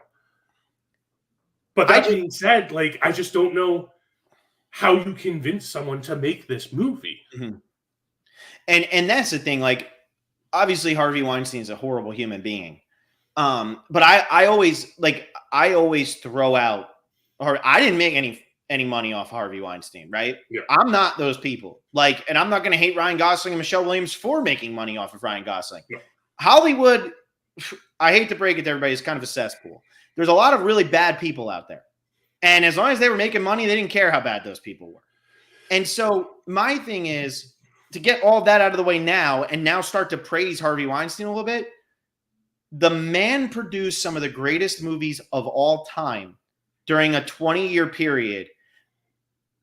But that being said, like, I just don't know how you convince someone to make this movie. Mm-hmm. And that's the thing. Like, obviously, Harvey Weinstein's a horrible human being. But I always throw out, or I didn't make any money off Harvey Weinstein, right? Yeah. I'm not those people. Like, and I'm not going to hate Ryan Gosling and Michelle Williams for making money off of Ryan Gosling. Yeah. Hollywood, I hate to break it to everybody, is kind of a cesspool. There's a lot of really bad people out there. And as long as they were making money, they didn't care how bad those people were. And so my thing is to get all that out of the way now and now start to praise Harvey Weinstein a little bit. The man produced some of the greatest movies of all time during a 20-year period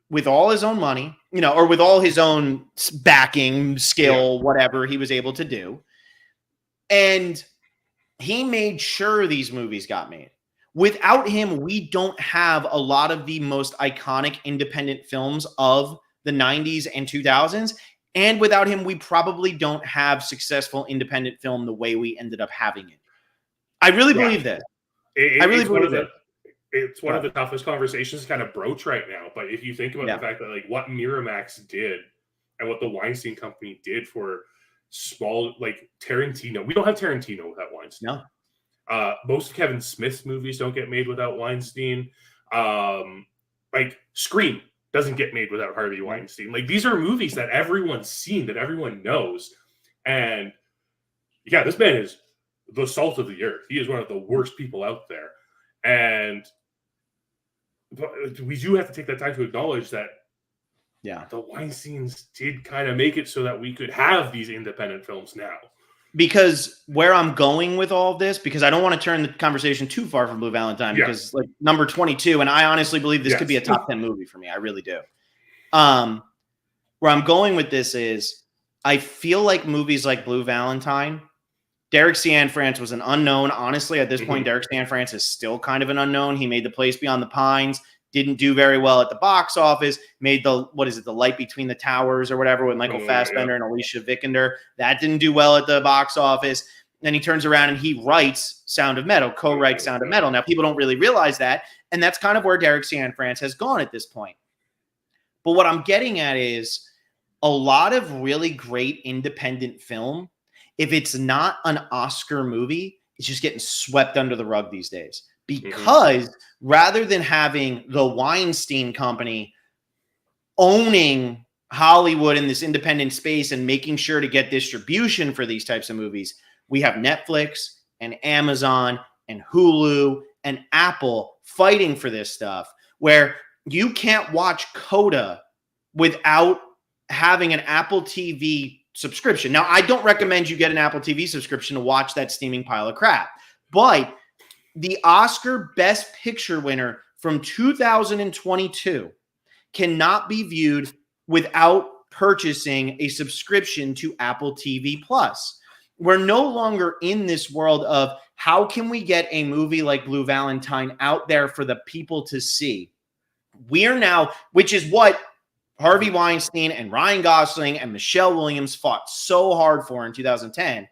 with all his own money, or with all his own backing, skill, whatever he was able to do. And he made sure these movies got made. Without him, we don't have a lot of the most iconic independent films of the 90s and 2000s. And without him, we probably don't have successful independent film the way we ended up having it. I really believe that. I really believe that. It's one of the toughest conversations to kind of broach right now. But if you think about the fact that like what Miramax did and what the Weinstein Company did for small, like Tarantino, we don't have Tarantino without Weinstein. No. Most of Kevin Smith's movies don't get made without Weinstein. Like Scream doesn't get made without Harvey Weinstein. Like these are movies that everyone's seen, that everyone knows. And yeah, this man is the salt of the earth. He is one of the worst people out there. And we do have to take that time to acknowledge that the Weinsteins did kind of make it so that we could have these independent films now. Because where I'm going with all of this, because I don't want to turn the conversation too far from Blue Valentine, because like number 22, and I honestly believe this could be a top 10 movie for me. I really do. Where I'm going with this is I feel like movies like Blue Valentine, Derek Cianfrance was an unknown. Honestly, at this point, Derek Cianfrance is still kind of an unknown. He made The Place Beyond the Pines. didn't do very well at the box office, made the Light Between the Towers or whatever with Michael Fassbender and Alicia Vikander. That didn't do well at the box office. Then he turns around and he writes Sound of Metal, co-writes Sound of Metal. Now, people don't really realize that, and that's kind of where Derek Cianfrance has gone at this point. But what I'm getting at is a lot of really great independent film, if it's not an Oscar movie, it's just getting swept under the rug these days. Because rather than having the Weinstein Company owning Hollywood in this independent space and making sure to get distribution for these types of movies, we have Netflix and Amazon and Hulu and Apple fighting for this stuff, where you can't watch Coda without having an Apple TV subscription. Now, I don't recommend you get an Apple TV subscription to watch that steaming pile of crap, but the Oscar Best Picture winner from 2022 cannot be viewed without purchasing a subscription to Apple TV Plus. We're no longer in this world of how can we get a movie like Blue Valentine out there for the people to see. We are now, which is what Harvey Weinstein and Ryan Gosling and Michelle Williams fought so hard for in 2010.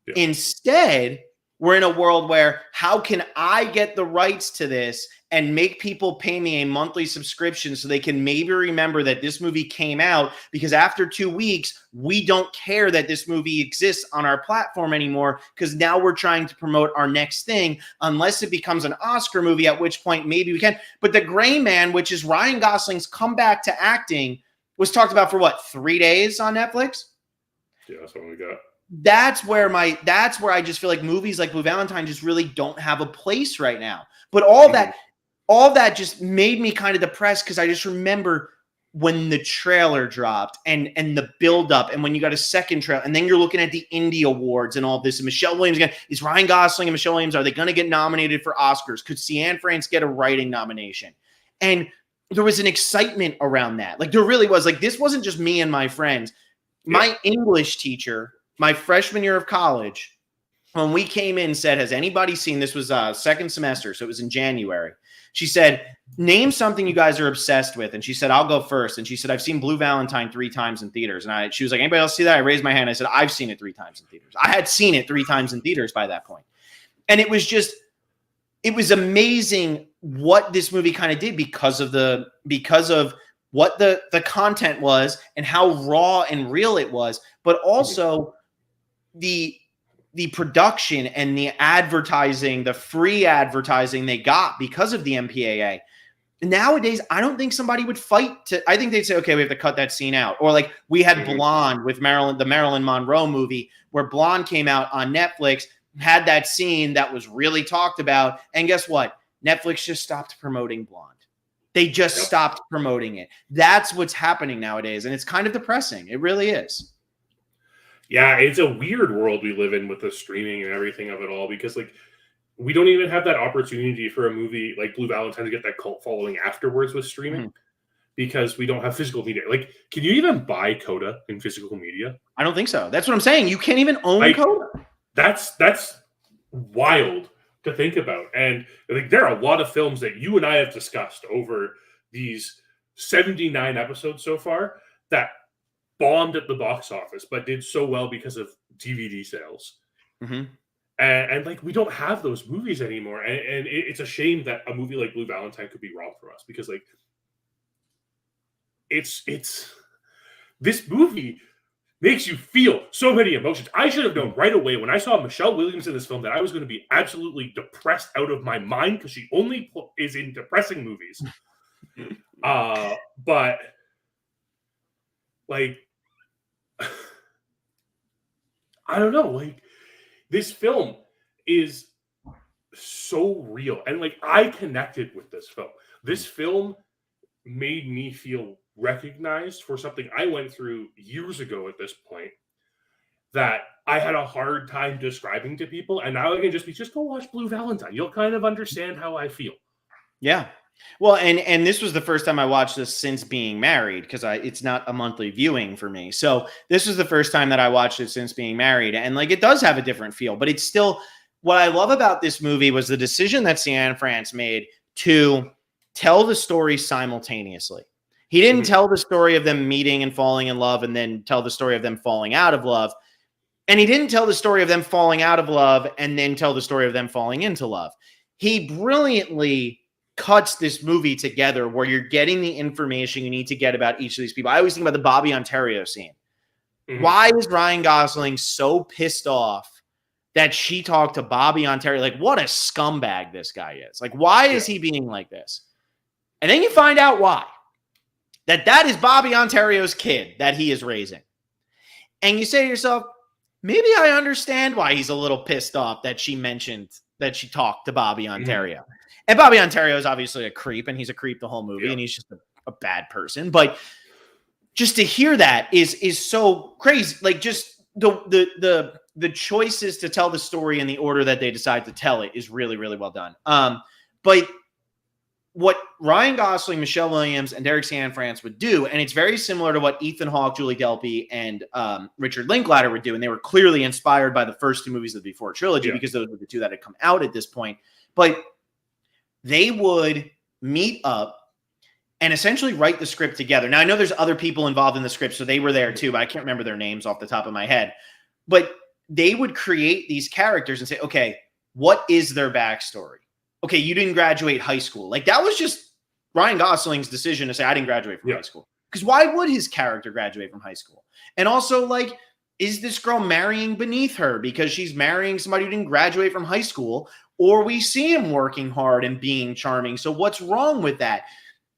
Yeah. Instead, we're in a world where how can I get the rights to this and make people pay me a monthly subscription so they can maybe remember that this movie came out, because after 2 weeks, we don't care that this movie exists on our platform anymore because now we're trying to promote our next thing, unless it becomes an Oscar movie, at which point maybe we can. But The Gray Man, which is Ryan Gosling's comeback to acting, was talked about for what, 3 days on Netflix? Yeah, that's what we got. That's where I just feel like movies like Blue Valentine just really don't have a place right now. But all that just made me kind of depressed, because I just remember when the trailer dropped and the buildup, and when you got a second trailer, and then you're looking at the Indie Awards and all this, and Michelle Williams again. Is Ryan Gosling and Michelle Williams, are they going to get nominated for Oscars? Could Cianfrance get a writing nomination? And there was an excitement around that. Like, there really was. Like, this wasn't just me and my friends. My English teacher, my freshman year of college, when we came in, said, has anybody seen, this was second semester, so it was in January. She said, name something you guys are obsessed with. And she said, I'll go first. And she said, I've seen Blue Valentine 3 times in theaters. And she was like, anybody else see that? I raised my hand. I said, I've seen it 3 times in theaters. I had seen it 3 times in theaters by that point. And it was amazing what this movie kind of did because of what the content was and how raw and real it was, but also the production and the advertising, the free advertising they got because of the MPAA. Nowadays, I don't think somebody would fight I think they'd say, okay, we have to cut that scene out. Or like we had Blonde with the Marilyn Monroe movie, where Blonde came out on Netflix, had that scene that was really talked about. And guess what? Netflix just stopped promoting Blonde. They just stopped promoting it. That's what's happening nowadays. And it's kind of depressing. It really is. Yeah, it's a weird world we live in with the streaming and everything of it all, because like we don't even have that opportunity for a movie like Blue Valentine to get that cult following afterwards with streaming, because we don't have physical media. Like, can you even buy Coda in physical media? I don't think so. That's what I'm saying. You can't even own Coda. That's wild to think about. And like, there are a lot of films that you and I have discussed over these 79 episodes so far that bombed at the box office, but did so well because of DVD sales. And like, we don't have those movies anymore. And it's a shame that a movie like Blue Valentine could be robbed from us, because like, it's this movie makes you feel so many emotions. I should have known right away when I saw Michelle Williams in this film that I was going to be absolutely depressed out of my mind, because she only is in depressing movies. But like, I don't know, like, this film is so real. And like, I connected with this film. This film made me feel recognized for something I went through years ago at this point that I had a hard time describing to people. And now I can just go watch Blue Valentine. You'll kind of understand how I feel. Yeah. Well, and this was the first time I watched this since being married, because it's not a monthly viewing for me. So this was the first time that I watched it since being married. And like, it does have a different feel, but it's still, what I love about this movie was the decision that Cianfrance made to tell the story simultaneously. He didn't tell the story of them meeting and falling in love and then tell the story of them falling out of love. And he didn't tell the story of them falling out of love and then tell the story of them falling into love. He brilliantly cuts this movie together where you're getting the information you need to get about each of these people. I always think about the Bobby Ontario scene. Why is Ryan Gosling so pissed off that she talked to Bobby Ontario? Like, what a scumbag this guy is. Like, why is he being like this? And then you find out why. That is Bobby Ontario's kid that he is raising. And you say to yourself, maybe I understand why he's a little pissed off that she mentioned that she talked to Bobby Ontario. And Bobby Ontario is obviously a creep, and he's a creep the whole movie, and he's just a bad person. But just to hear that is so crazy. Like, just the choices to tell the story in the order that they decide to tell it is really, really well done. But what Ryan Gosling, Michelle Williams, and Derek Cianfrance would do, and it's very similar to what Ethan Hawke, Julie Delpy, and Richard Linklater would do, and they were clearly inspired by the first two movies of the Before trilogy because those were the two that had come out at this point. But they would meet up and essentially write the script together. Now, I know there's other people involved in the script, so they were there too, but I can't remember their names off the top of my head. But they would create these characters and say, okay, what is their backstory? Okay, you didn't graduate high school. Like, that was just Ryan Gosling's decision to say, I didn't graduate from high school. Because why would his character graduate from high school? And also, like, is this girl marrying beneath her because she's marrying somebody who didn't graduate from high school? Or we see him working hard and being charming. So what's wrong with that?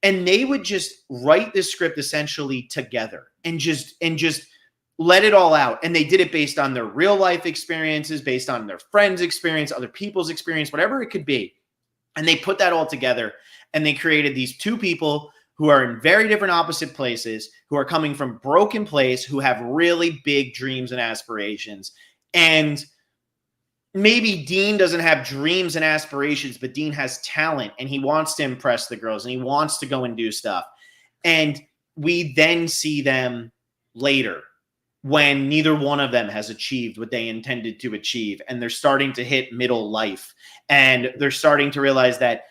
And they would just write this script essentially together and just let it all out. And they did it based on their real life experiences, based on their friends' experience, other people's experience, whatever it could be. And they put that all together, and they created these two people who are in very different opposite places, who are coming from broken place, who have really big dreams and aspirations. And maybe Dean doesn't have dreams and aspirations, but Dean has talent, and he wants to impress the girls, and he wants to go and do stuff. And we then see them later when neither one of them has achieved what they intended to achieve, and they're starting to hit middle life, and they're starting to realize that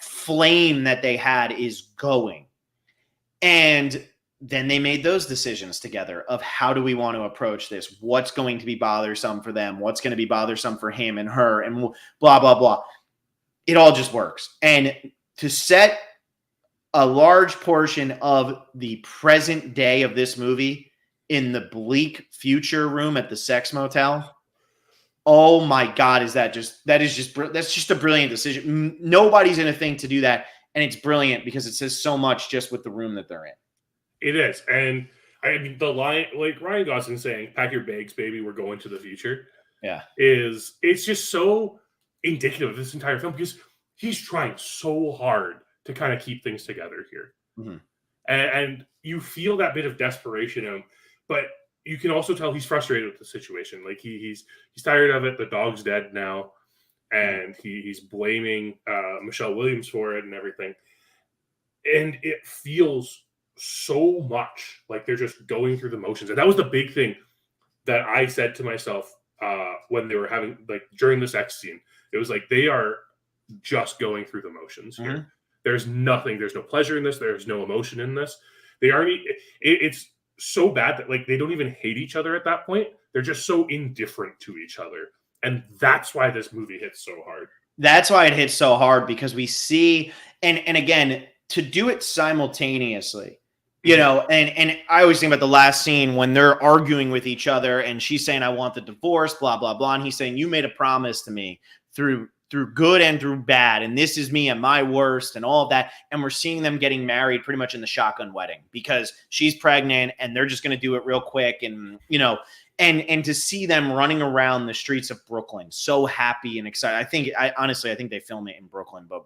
flame that they had is going. And then they made those decisions together of how do we want to approach this? What's going to be bothersome for them? What's going to be bothersome for him and her, and blah, blah, blah. It all just works. And to set a large portion of the present day of this movie in the bleak future room at the sex motel. Oh my God, that's just a brilliant decision. Nobody's going to think to do that. And it's brilliant because it says so much just with the room that they're in. It is. And I mean, the line, like Ryan Gosling saying, pack your bags, baby, we're going to the future. Yeah. It's just so indicative of this entire film because he's trying so hard to kind of keep things together here. Mm-hmm. And you feel that bit of desperation in him, but you can also tell he's frustrated with the situation. Like he's tired of it. The dog's dead now. And he's blaming Michelle Williams for it and everything. And it feels so much like they're just going through the motions. And that was the big thing that I said to myself when they were having, like, during the sex scene. It was like they are just going through the motions here. Mm-hmm. There's nothing. There's no pleasure in this. There's no emotion in this. They aren't. It's so bad that, like, they don't even hate each other at that point. They're just so indifferent to each other. And that's why this movie hits so hard. That's why it hits so hard, because we see, and again, to do it simultaneously, you know, and I always think about the last scene when they're arguing with each other and she's saying, I want the divorce, blah, blah, blah. And he's saying, you made a promise to me through good and through bad. And this is me at my worst and all of that. And we're seeing them getting married pretty much in the shotgun wedding because she's pregnant and they're just going to do it real quick. And, you know, and to see them running around the streets of Brooklyn, so happy and excited. I think they film it in Brooklyn, but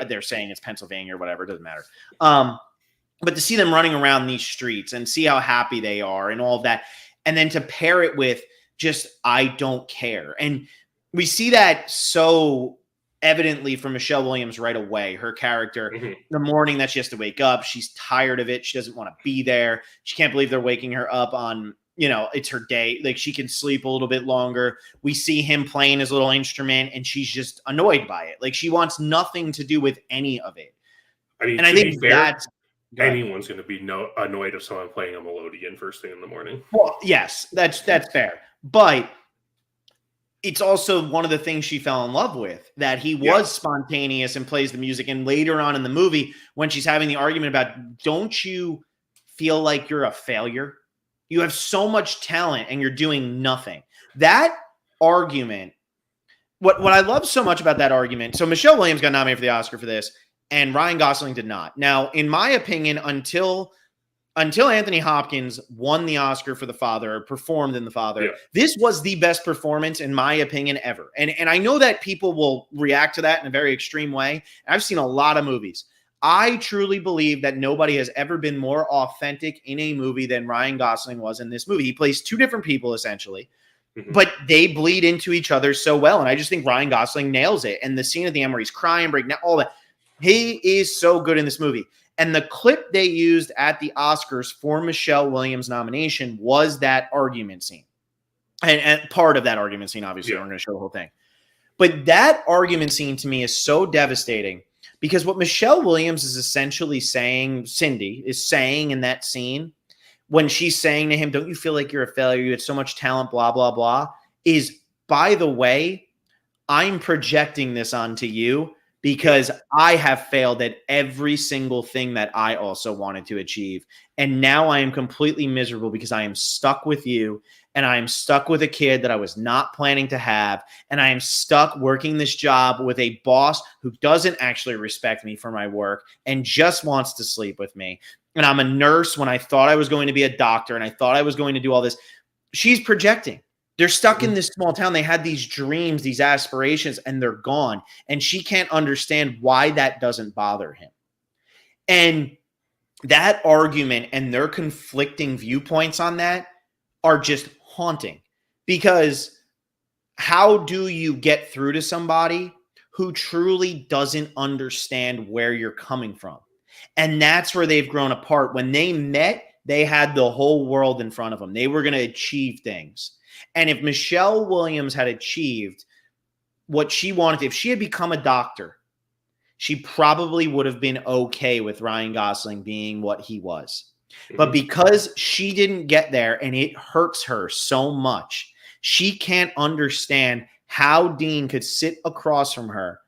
they're saying it's Pennsylvania or whatever. It doesn't matter. But to see them running around these streets and see how happy they are and all of that. And then to pair it with just, I don't care. And we see that so evidently from Michelle Williams right away. Her character, the morning that she has to wake up, she's tired of it. She doesn't want to be there. She can't believe they're waking her up on it's her day. Like, she can sleep a little bit longer. We see him playing his little instrument, and she's just annoyed by it. Like, she wants nothing to do with any of it. I mean, And I to be think fair, anyone's going to be annoyed of someone playing a melodeon first thing in the morning. Well, yes, that's fair. But it's also one of the things she fell in love with, that he was spontaneous and plays the music. And later on in the movie, when she's having the argument about, don't you feel like you're a failure? You have so much talent and you're doing nothing. That argument, what I love so much about that argument, so Michelle Williams got nominated for the Oscar for this, and Ryan Gosling did not. Now, in my opinion, until Anthony Hopkins won the Oscar for The Father, or performed in The Father, this was the best performance, in my opinion, ever. And I know that people will react to that in a very extreme way. I've seen a lot of movies. I truly believe that nobody has ever been more authentic in a movie than Ryan Gosling was in this movie. He plays two different people, essentially, but they bleed into each other so well. And I just think Ryan Gosling nails it. And the scene at the end where he's crying, breaking down, all that. He is so good in this movie. And the clip they used at the Oscars for Michelle Williams' nomination was that argument scene. And part of that argument scene, obviously, we're going to show the whole thing. But that argument scene to me is so devastating, because what Michelle Williams is essentially saying, Cindy is saying in that scene, when she's saying to him, don't you feel like you're a failure? You had so much talent, blah, blah, blah, is, by the way, I'm projecting this onto you, because I have failed at every single thing that I also wanted to achieve. And now I am completely miserable because I am stuck with you, and I am stuck with a kid that I was not planning to have. And I am stuck working this job with a boss who doesn't actually respect me for my work and just wants to sleep with me. And I'm a nurse when I thought I was going to be a doctor, and I thought I was going to do all this. She's projecting. They're stuck in this small town. They had these dreams, these aspirations, and they're gone. And she can't understand why that doesn't bother him. And that argument and their conflicting viewpoints on that are just haunting. Because how do you get through to somebody who truly doesn't understand where you're coming from? And that's where they've grown apart. When they met, they had the whole world in front of them. They were going to achieve things. And if Michelle Williams had achieved what she wanted, if she had become a doctor, she probably would have been okay with Ryan Gosling being what he was. But because she didn't get there, and it hurts her so much, she can't understand how Dean could sit across from her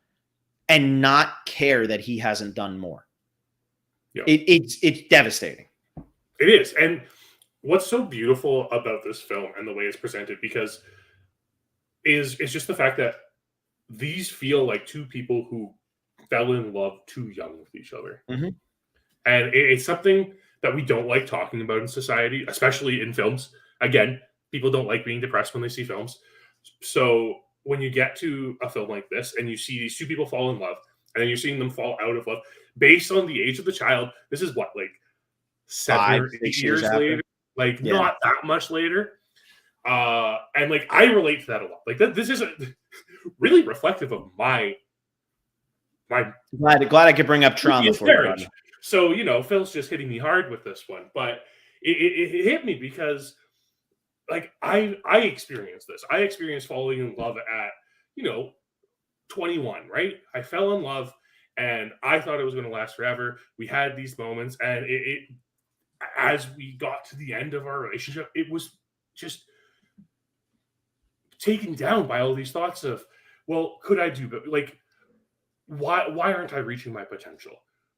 and not care that he hasn't done more. It's devastating. It is. And what's so beautiful about this film and the way it's presented, because is just the fact that these feel like two people who fell in love too young with each other. And it's something that we don't like talking about in society, especially in films. Again, people don't like being depressed when they see films. So when you get to a film like this and you see these two people fall in love, and then you're seeing them fall out of love based on the age of the child, this is what, like 7 or 8 years later? Like, not that much later. And like, I relate to that a lot. Like, this is really reflective of my glad I could bring up trauma for you. So, Phil's just hitting me hard with this one, but it hit me because, like, I experienced this. I experienced falling in love at 21, right? I fell in love, and I thought it was going to last forever. We had these moments, and it as we got to the end of our relationship, it was just taken down by all these thoughts of, well, could I do, but like, why aren't I reaching my potential?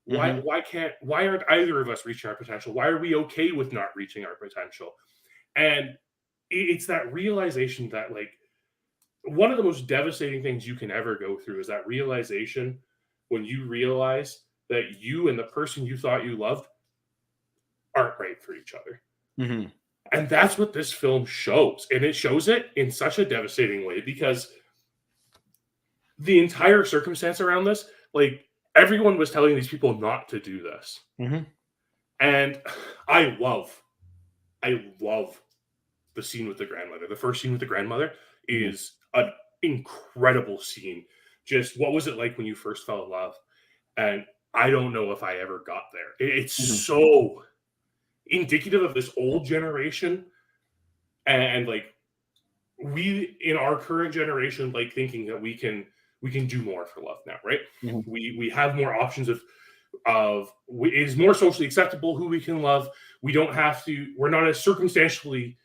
Why aren't either of us reaching our potential? Why are we okay with not reaching our potential? And it's that realization that, like, one of the most devastating things you can ever go through is that realization when you realize that you and the person you thought you loved aren't right for each other. And that's what this film shows. And it shows it in such a devastating way, because the entire circumstance around this, like, everyone was telling these people not to do this. And I love the scene with the grandmother. The first scene with the grandmother is an incredible scene. Just, what was it like when you first fell in love? And I don't know if I ever got there. It's so indicative of this old generation And like we in our current generation, like thinking that we can do more for love now, right? Mm-hmm. We have more options of it is more socially acceptable who we can love. We don't have to. We're not as circumstantially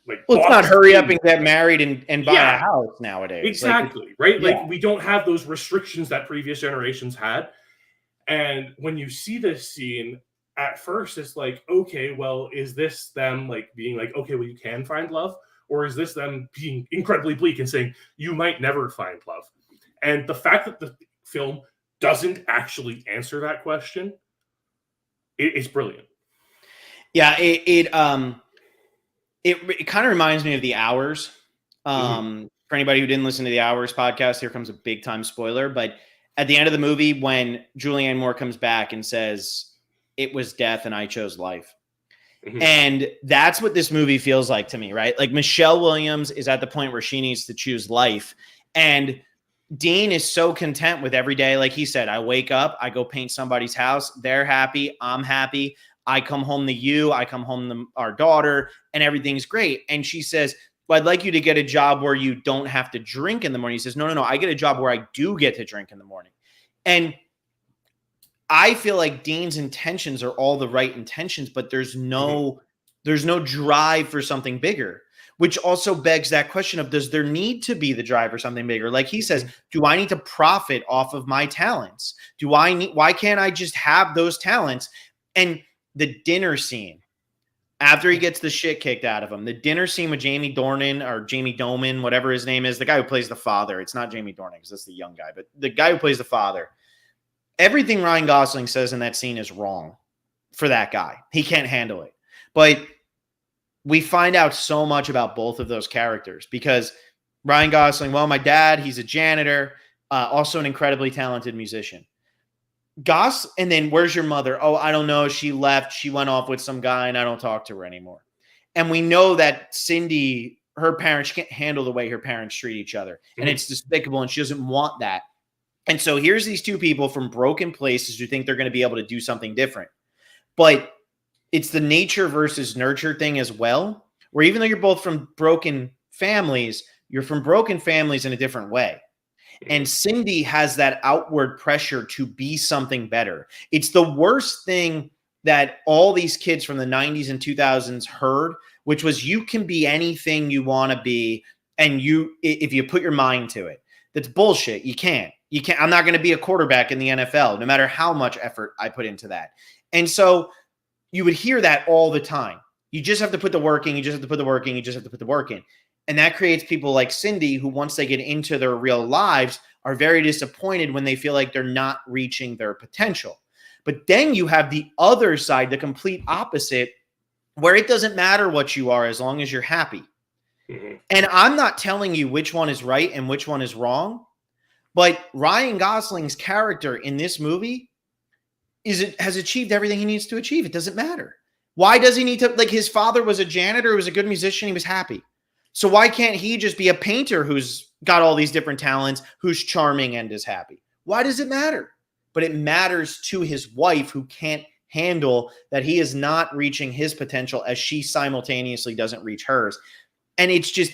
like Well, it's not boxed hurry up in. and get married and buy a Yeah, house nowadays. Like, exactly, right? yeah, Like we don't have those restrictions that previous generations had. And when you see this scene, at first it's like, okay, well, is this them like being like, okay, well, you can find love? Or is this them being incredibly bleak and saying, you might never find love? And the fact that the film doesn't actually answer that question, it's brilliant. yeah. It kind of reminds me of The Hours. For anybody who didn't listen to The Hours podcast, here comes a big time spoiler. But at the end of the movie, when Julianne Moore comes back and says, "It was death and I chose life." Mm-hmm. And that's what this movie feels like to me, right? Like Michelle Williams is at the point where she needs to choose life. And Dean is so content with every day. Like he said, I wake up, I go paint somebody's house. They're happy. I'm happy. I come home to you. I come home to our daughter and everything's great. And she says, well, I'd like you to get a job where you don't have to drink in the morning. He says, no. I get a job where I do get to drink in the morning. And I feel like Dean's intentions are all the right intentions, but there's no drive for something bigger, which also begs that question of, does there need to be the drive for something bigger? Like he says, do I need to profit off of my talents? Why can't I just have those talents? And the dinner scene, after he gets the shit kicked out of him, the dinner scene with Jamie Dornan, whatever his name is, the guy who plays the father. It's not Jamie Dornan because that's the young guy, but the guy who plays the father. Everything Ryan Gosling says in that scene is wrong for that guy. He can't handle it. But we find out so much about both of those characters because Ryan Gosling, well, my dad, he's a janitor, also an incredibly talented musician. And then where's your mother? Oh, I don't know. She left. She went off with some guy and I don't talk to her anymore. And we know that Cindy, her parents, she can't handle the way her parents treat each other. And it's despicable and she doesn't want that. And so here's these two people from broken places who think they're going to be able to do something different. But it's the nature versus nurture thing as well, where even though you're both from broken families, you're from broken families in a different way. And Cindy has that outward pressure to be something better. It's the worst thing that all these kids from the 90s and 2000s heard, which was you can be anything you want to be. And if you put your mind to it, that's bullshit. You can't. I'm not going to be a quarterback in the NFL, no matter how much effort I put into that. And so you would hear that all the time. You just have to put the work in. You just have to put the work in. You just have to put the work in. And that creates people like Cindy who, once they get into their real lives, are very disappointed when they feel like they're not reaching their potential. But then you have the other side, the complete opposite, where it doesn't matter what you are as long as you're happy. And I'm not telling you which one is right and which one is wrong. But Ryan Gosling's character in this movie has achieved everything he needs to achieve. It doesn't matter. Why does he need to, like, his father was a janitor, who was a good musician, he was happy. So why can't he just be a painter who's got all these different talents, who's charming and is happy? Why does it matter? But it matters to his wife, who can't handle that he is not reaching his potential as she simultaneously doesn't reach hers. And it's just,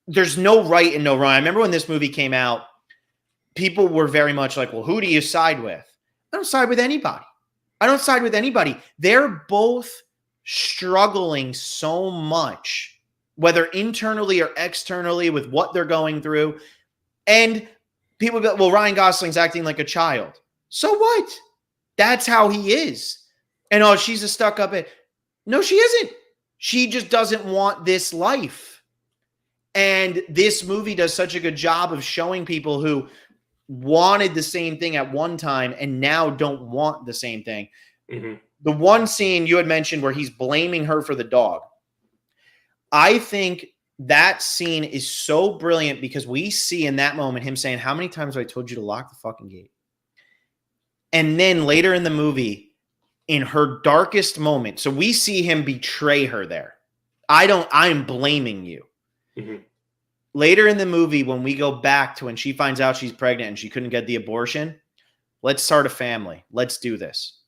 there's no right and no wrong. I remember when this movie came out, people were very much like, well, who do you side with? I don't side with anybody. They're both struggling so much, whether internally or externally, with what they're going through. And people be like, well, Ryan Gosling's acting like a child. So what? That's how he is. And oh, she's a stuck-up. No, she isn't. She just doesn't want this life. And this movie does such a good job of showing people who wanted the same thing at one time and now don't want the same thing. The one scene you had mentioned where he's blaming her for the dog, I think that scene is so brilliant because we see in that moment him saying, how many times have I told you to lock the fucking gate? And then later in the movie, in her darkest moment, so we see him betray her there. I'm blaming you. Later in the movie, when we go back to when she finds out she's pregnant and she couldn't get the abortion, let's start a family. Let's do this.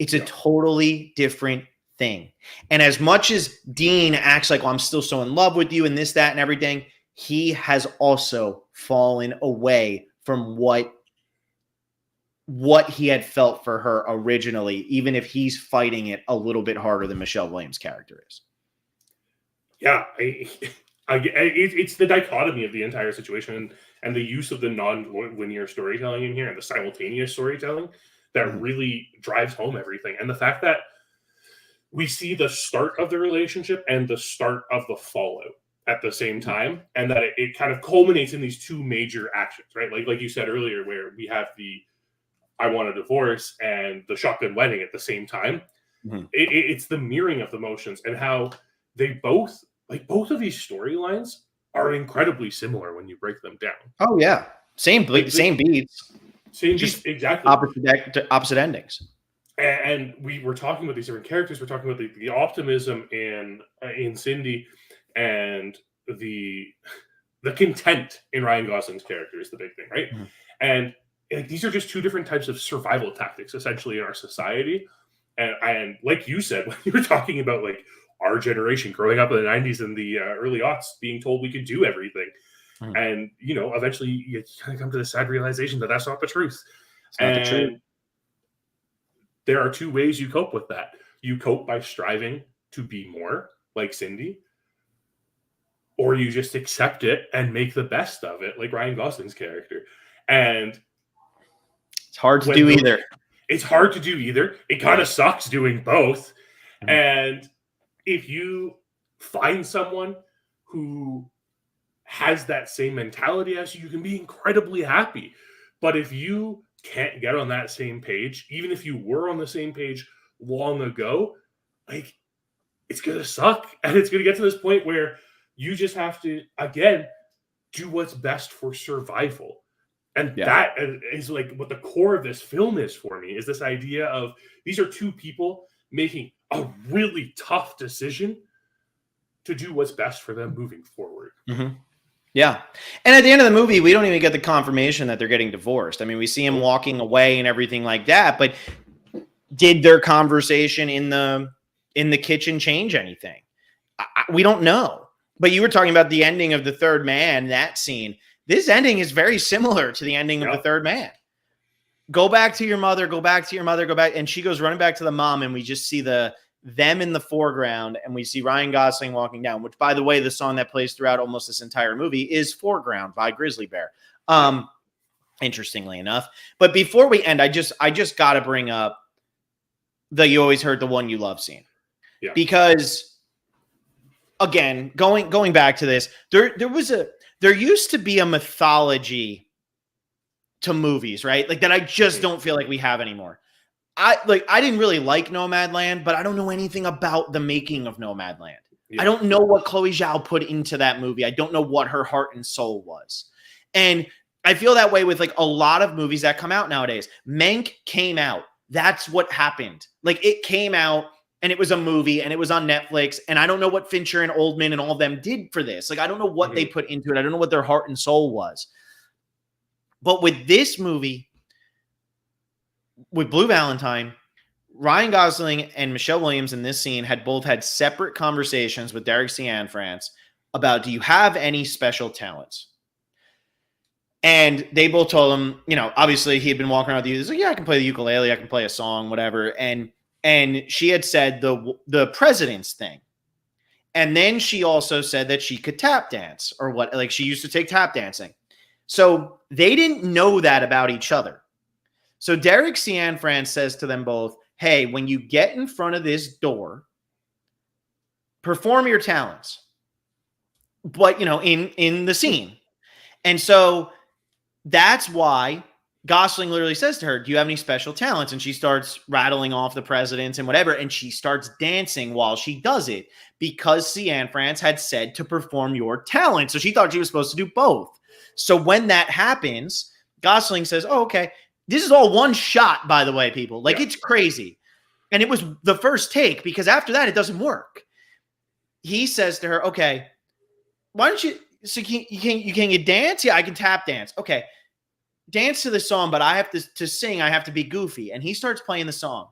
It's a totally different thing. And as much as Dean acts like, well, I'm still so in love with you and this, that, and everything, he has also fallen away from what he had felt for her originally, even if he's fighting it a little bit harder than Michelle Williams' character is. Yeah, it's the dichotomy of the entire situation and the use of the non-linear storytelling in here and the simultaneous storytelling that really drives home everything. And the fact that we see the start of the relationship and the start of the fallout at the same time, and that it kind of culminates in these two major actions, right? Like you said earlier, where we have the I want a divorce and the shotgun wedding at the same time. It's the mirroring of the emotions and how they both of these storylines are incredibly similar when you break them down. Oh yeah, same beats, just exactly opposite endings. And we were talking about these different characters. We're talking about the optimism in Cindy and the content in Ryan Gosling's character is the big thing, right? And these are just two different types of survival tactics essentially in our society. And like you said, when you were talking about like our generation growing up in the 90s and the early aughts being told we could do everything. And, eventually you kind of come to the sad realization that that's not the truth. It's not the truth. There are two ways you cope with that. You cope by striving to be more like Cindy, or you just accept it and make the best of it, like Ryan Gosling's character. And it's hard to do either. It's hard to do either. It kind of sucks doing both. And if you find someone who has that same mentality as you can be incredibly happy. But if you can't get on that same page, even if you were on the same page long ago, like it's going to suck. And it's going to get to this point where you just have to, again, do what's best for survival. And that is like what the core of this film is for me, is this idea of these are two people making a really tough decision to do what's best for them moving forward. Yeah. And at the end of the movie, we don't even get the confirmation that they're getting divorced. I mean, we see him walking away and everything like that, but did their conversation in the kitchen change anything? We don't know. But you were talking about the ending of The Third Man, that scene. This ending is very similar to the ending of The Third Man. Go back to your mother, go back to your mother, go back. And she goes running back to the mom, and we just see them in the foreground, and we see Ryan Gosling walking down, which, by the way, the song that plays throughout almost this entire movie is Foreground by Grizzly Bear. Interestingly enough. But before we end, I just got to bring up the You Always Heard the One You Love scene. Yeah. Because, again, going back to this, there used to be a mythology to movies, right? Like that I just don't feel like we have anymore. I didn't really like Nomadland, but I don't know anything about the making of Nomadland. Yeah. I don't know what Chloe Zhao put into that movie. I don't know what her heart and soul was. And I feel that way with like a lot of movies that come out nowadays. Mank came out. That's what happened. Like it came out and it was a movie and it was on Netflix. And I don't know what Fincher and Oldman and all of them did for this. Like, I don't know what they put into it. I don't know what their heart and soul was. But with this movie, with Blue Valentine, Ryan Gosling and Michelle Williams in this scene had both had separate conversations with Derek Cianfrance about, do you have any special talents? And they both told him, obviously he had been walking around with you. He's like, yeah, I can play the ukulele. I can play a song, whatever. And she had said the president's thing. And then she also said that she could tap dance or what, like she used to take tap dancing. So they didn't know that about each other. So Derek Cianfrance says to them both, hey, when you get in front of this door, perform your talents, but, in the scene. And so that's why Gosling literally says to her, do you have any special talents? And she starts rattling off the presidents and whatever. And she starts dancing while she does it because Cianfrance had said to perform your talent. So she thought she was supposed to do both. So when that happens, Gosling says, oh, okay. This is all one shot, by the way, people. Like, it's crazy. And it was the first take because after that, it doesn't work. He says to her, okay, why don't you, so can you dance? Yeah, I can tap dance. Okay. Dance to the song, but I have to sing. I have to be goofy. And he starts playing the song.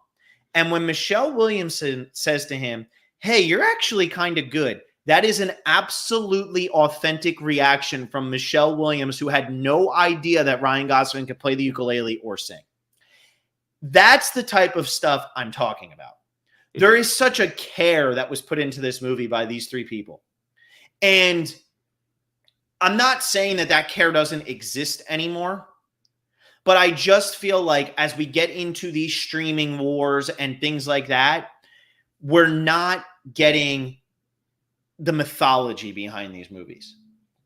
And when Michelle Williamson says to him, hey, you're actually kind of good, that is an absolutely authentic reaction from Michelle Williams, who had no idea that Ryan Gosling could play the ukulele or sing. That's the type of stuff I'm talking about. There is such a care that was put into this movie by these three people. And I'm not saying that care doesn't exist anymore, but I just feel like as we get into these streaming wars and things like that, we're not getting the mythology behind these movies.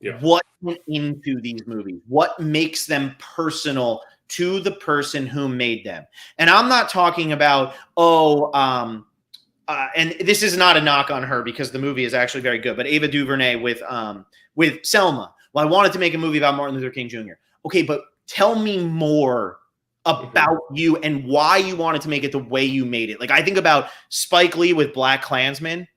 Yeah. What went into these movies? What makes them personal to the person who made them? And I'm not talking about, and this is not a knock on her because the movie is actually very good, but Ava DuVernay with Selma. Well, I wanted to make a movie about Martin Luther King Jr. Okay, but tell me more about you and why you wanted to make it the way you made it. Like, I think about Spike Lee with Black Klansman.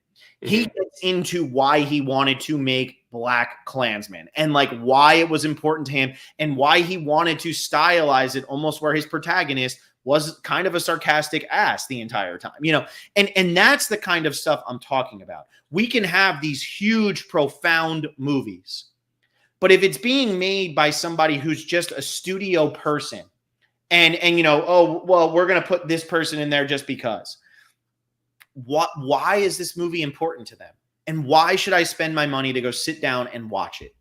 He gets into why he wanted to make Black Klansman and like why it was important to him and why he wanted to stylize it almost where his protagonist was kind of a sarcastic ass the entire time, you know, and that's the kind of stuff I'm talking about. We can have these huge, profound movies, but if it's being made by somebody who's just a studio person and you know, oh, well, we're going to put this person in there just because. Why is this movie important to them? And why should I spend my money to go sit down and watch it?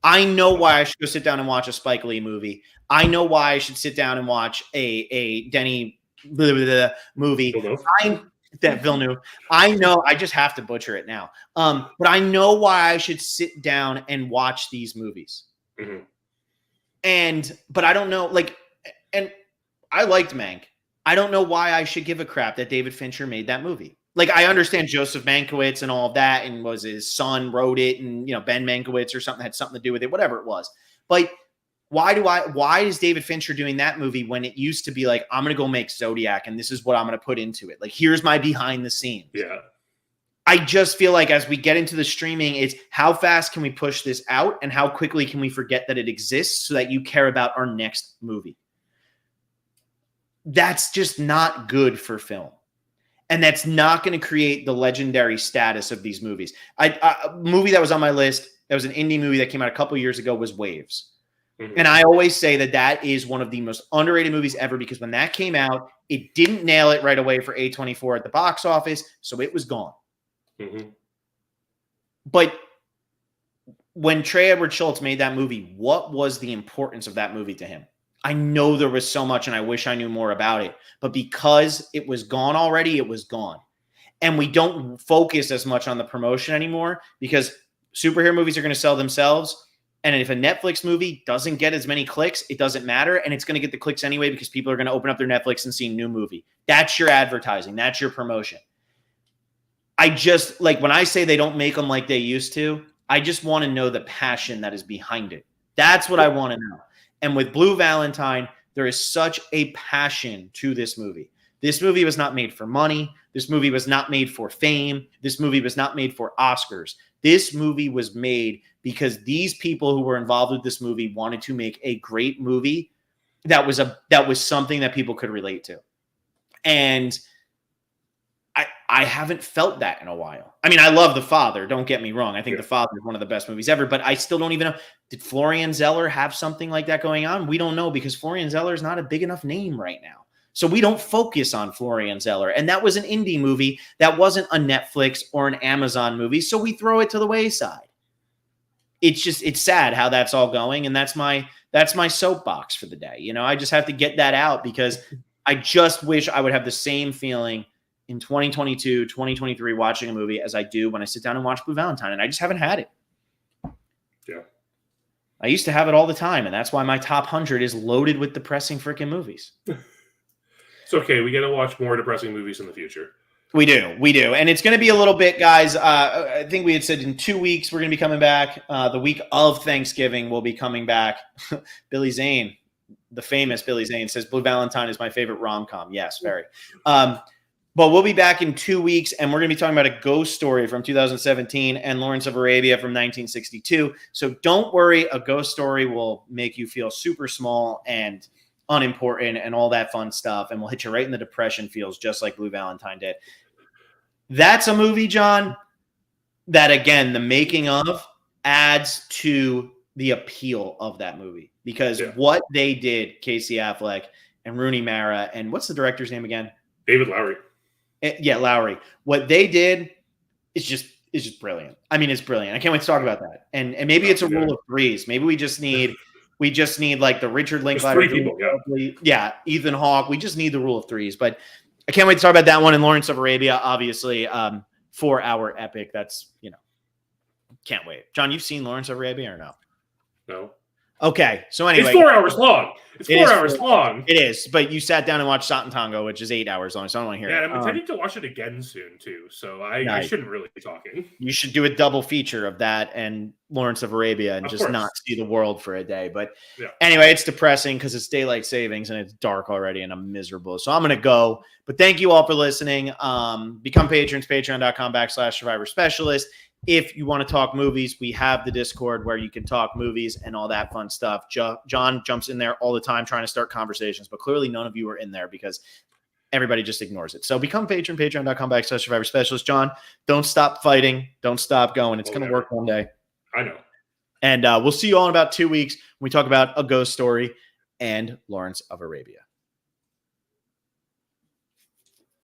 I know why I should go sit down and watch a Spike Lee movie. I know why I should sit down and watch a Denny movie. Villeneuve. I know, I just have to butcher it now. But I know why I should sit down and watch these movies. But I don't know, like, and I liked Mank. I don't know why I should give a crap that David Fincher made that movie. Like, I understand Joseph Mankiewicz and all of that, and was his son wrote it, and, you know, Ben Mankiewicz or something had something to do with it, whatever it was. But why is David Fincher doing that movie when it used to be like, I'm going to go make Zodiac and this is what I'm going to put into it? Like, here's my behind the scenes. Yeah. I just feel like as we get into the streaming, it's how fast can we push this out and how quickly can we forget that it exists so that you care about our next movie? That's just not good for film. And that's not going to create the legendary status of these movies. A movie that was on my list, that was an indie movie that came out a couple years ago, was Waves. And I always say that is one of the most underrated movies ever because when that came out, it didn't nail it right away for A24 at the box office, so it was gone. But when Trey Edward Schultz made that movie, what was the importance of that movie to him? I know there was so much and I wish I knew more about it, but because it was gone already, it was gone. And we don't focus as much on the promotion anymore because superhero movies are going to sell themselves. And if a Netflix movie doesn't get as many clicks, it doesn't matter. And it's going to get the clicks anyway because people are going to open up their Netflix and see a new movie. That's your advertising. That's your promotion. I just, like, when I say they don't make them like they used to, I just want to know the passion that is behind it. That's what I want to know. And with Blue Valentine, there is such a passion to this movie. This movie was not made for money. This movie was not made for fame. This movie was not made for Oscars. This movie was made because these people who were involved with this movie wanted to make a great movie that was something that people could relate to. And I haven't felt that in a while. I mean, I love The Father. Don't get me wrong. I think The Father is one of the best movies ever, but I still don't even know. Did Florian Zeller have something like that going on? We don't know because Florian Zeller is not a big enough name right now. So we don't focus on Florian Zeller. And that was an indie movie. That wasn't a Netflix or an Amazon movie. So we throw it to the wayside. It's sad how that's all going. And that's my soapbox for the day. You know, I just have to get that out because I just wish I would have the same feeling in 2022, 2023, watching a movie as I do when I sit down and watch Blue Valentine. And I just haven't had it. Yeah. I used to have it all the time. And that's why my top 100 is loaded with depressing freaking movies. It's okay. We got to watch more depressing movies in the future. We do. And it's going to be a little bit, guys. I think we had said in 2 weeks, we're going to be coming back. The week of Thanksgiving, we'll be coming back. Billy Zane, the famous Billy Zane, says Blue Valentine is my favorite rom-com. Yes, very. But we'll be back in 2 weeks, and we're going to be talking about a ghost story from 2017 and Lawrence of Arabia from 1962. So don't worry, a ghost story will make you feel super small and unimportant and all that fun stuff, and will hit you right in the depression feels, just like Blue Valentine did. That's a movie, John, that, again, the making of adds to the appeal of that movie, because what they did, Casey Affleck and Rooney Mara, and what's the director's name again? David Lowery. Yeah, Lowery. What they did is just brilliant. I mean, it's brilliant. I can't wait to talk about that. And maybe it's a rule of threes. Maybe we just need like the Richard Linklater. 3 people, Ethan Hawke. We just need the rule of threes. But I can't wait to talk about that one. And Lawrence of Arabia, obviously, 4-hour epic. That's, can't wait. John, you've seen Lawrence of Arabia or no? No. Okay, so anyway. It's 4 hours long. It's 4 hours long. It is, but you sat down and watched Tango, which is 8 hours long, so I don't want to hear it. Yeah, I'm intending to watch it again soon, too, so I shouldn't really be talking. You should do a double feature of that and Lawrence of Arabia and just not see the world for a day. But anyway, it's depressing because it's daylight savings and it's dark already and I'm miserable. So I'm going to go. But thank you all for listening. Become patrons, patreon.com/Survivor Specialist. If you want to talk movies, we have the Discord where you can talk movies and all that fun stuff. John jumps in there all the time trying to start conversations, but clearly none of you are in there because everybody just ignores it. So become patron, patreon.com/Survivor Specialist. John, don't stop fighting. Don't stop going. It's going to work one day. I know. And we'll see you all in about 2 weeks when we talk about A Ghost Story and Lawrence of Arabia.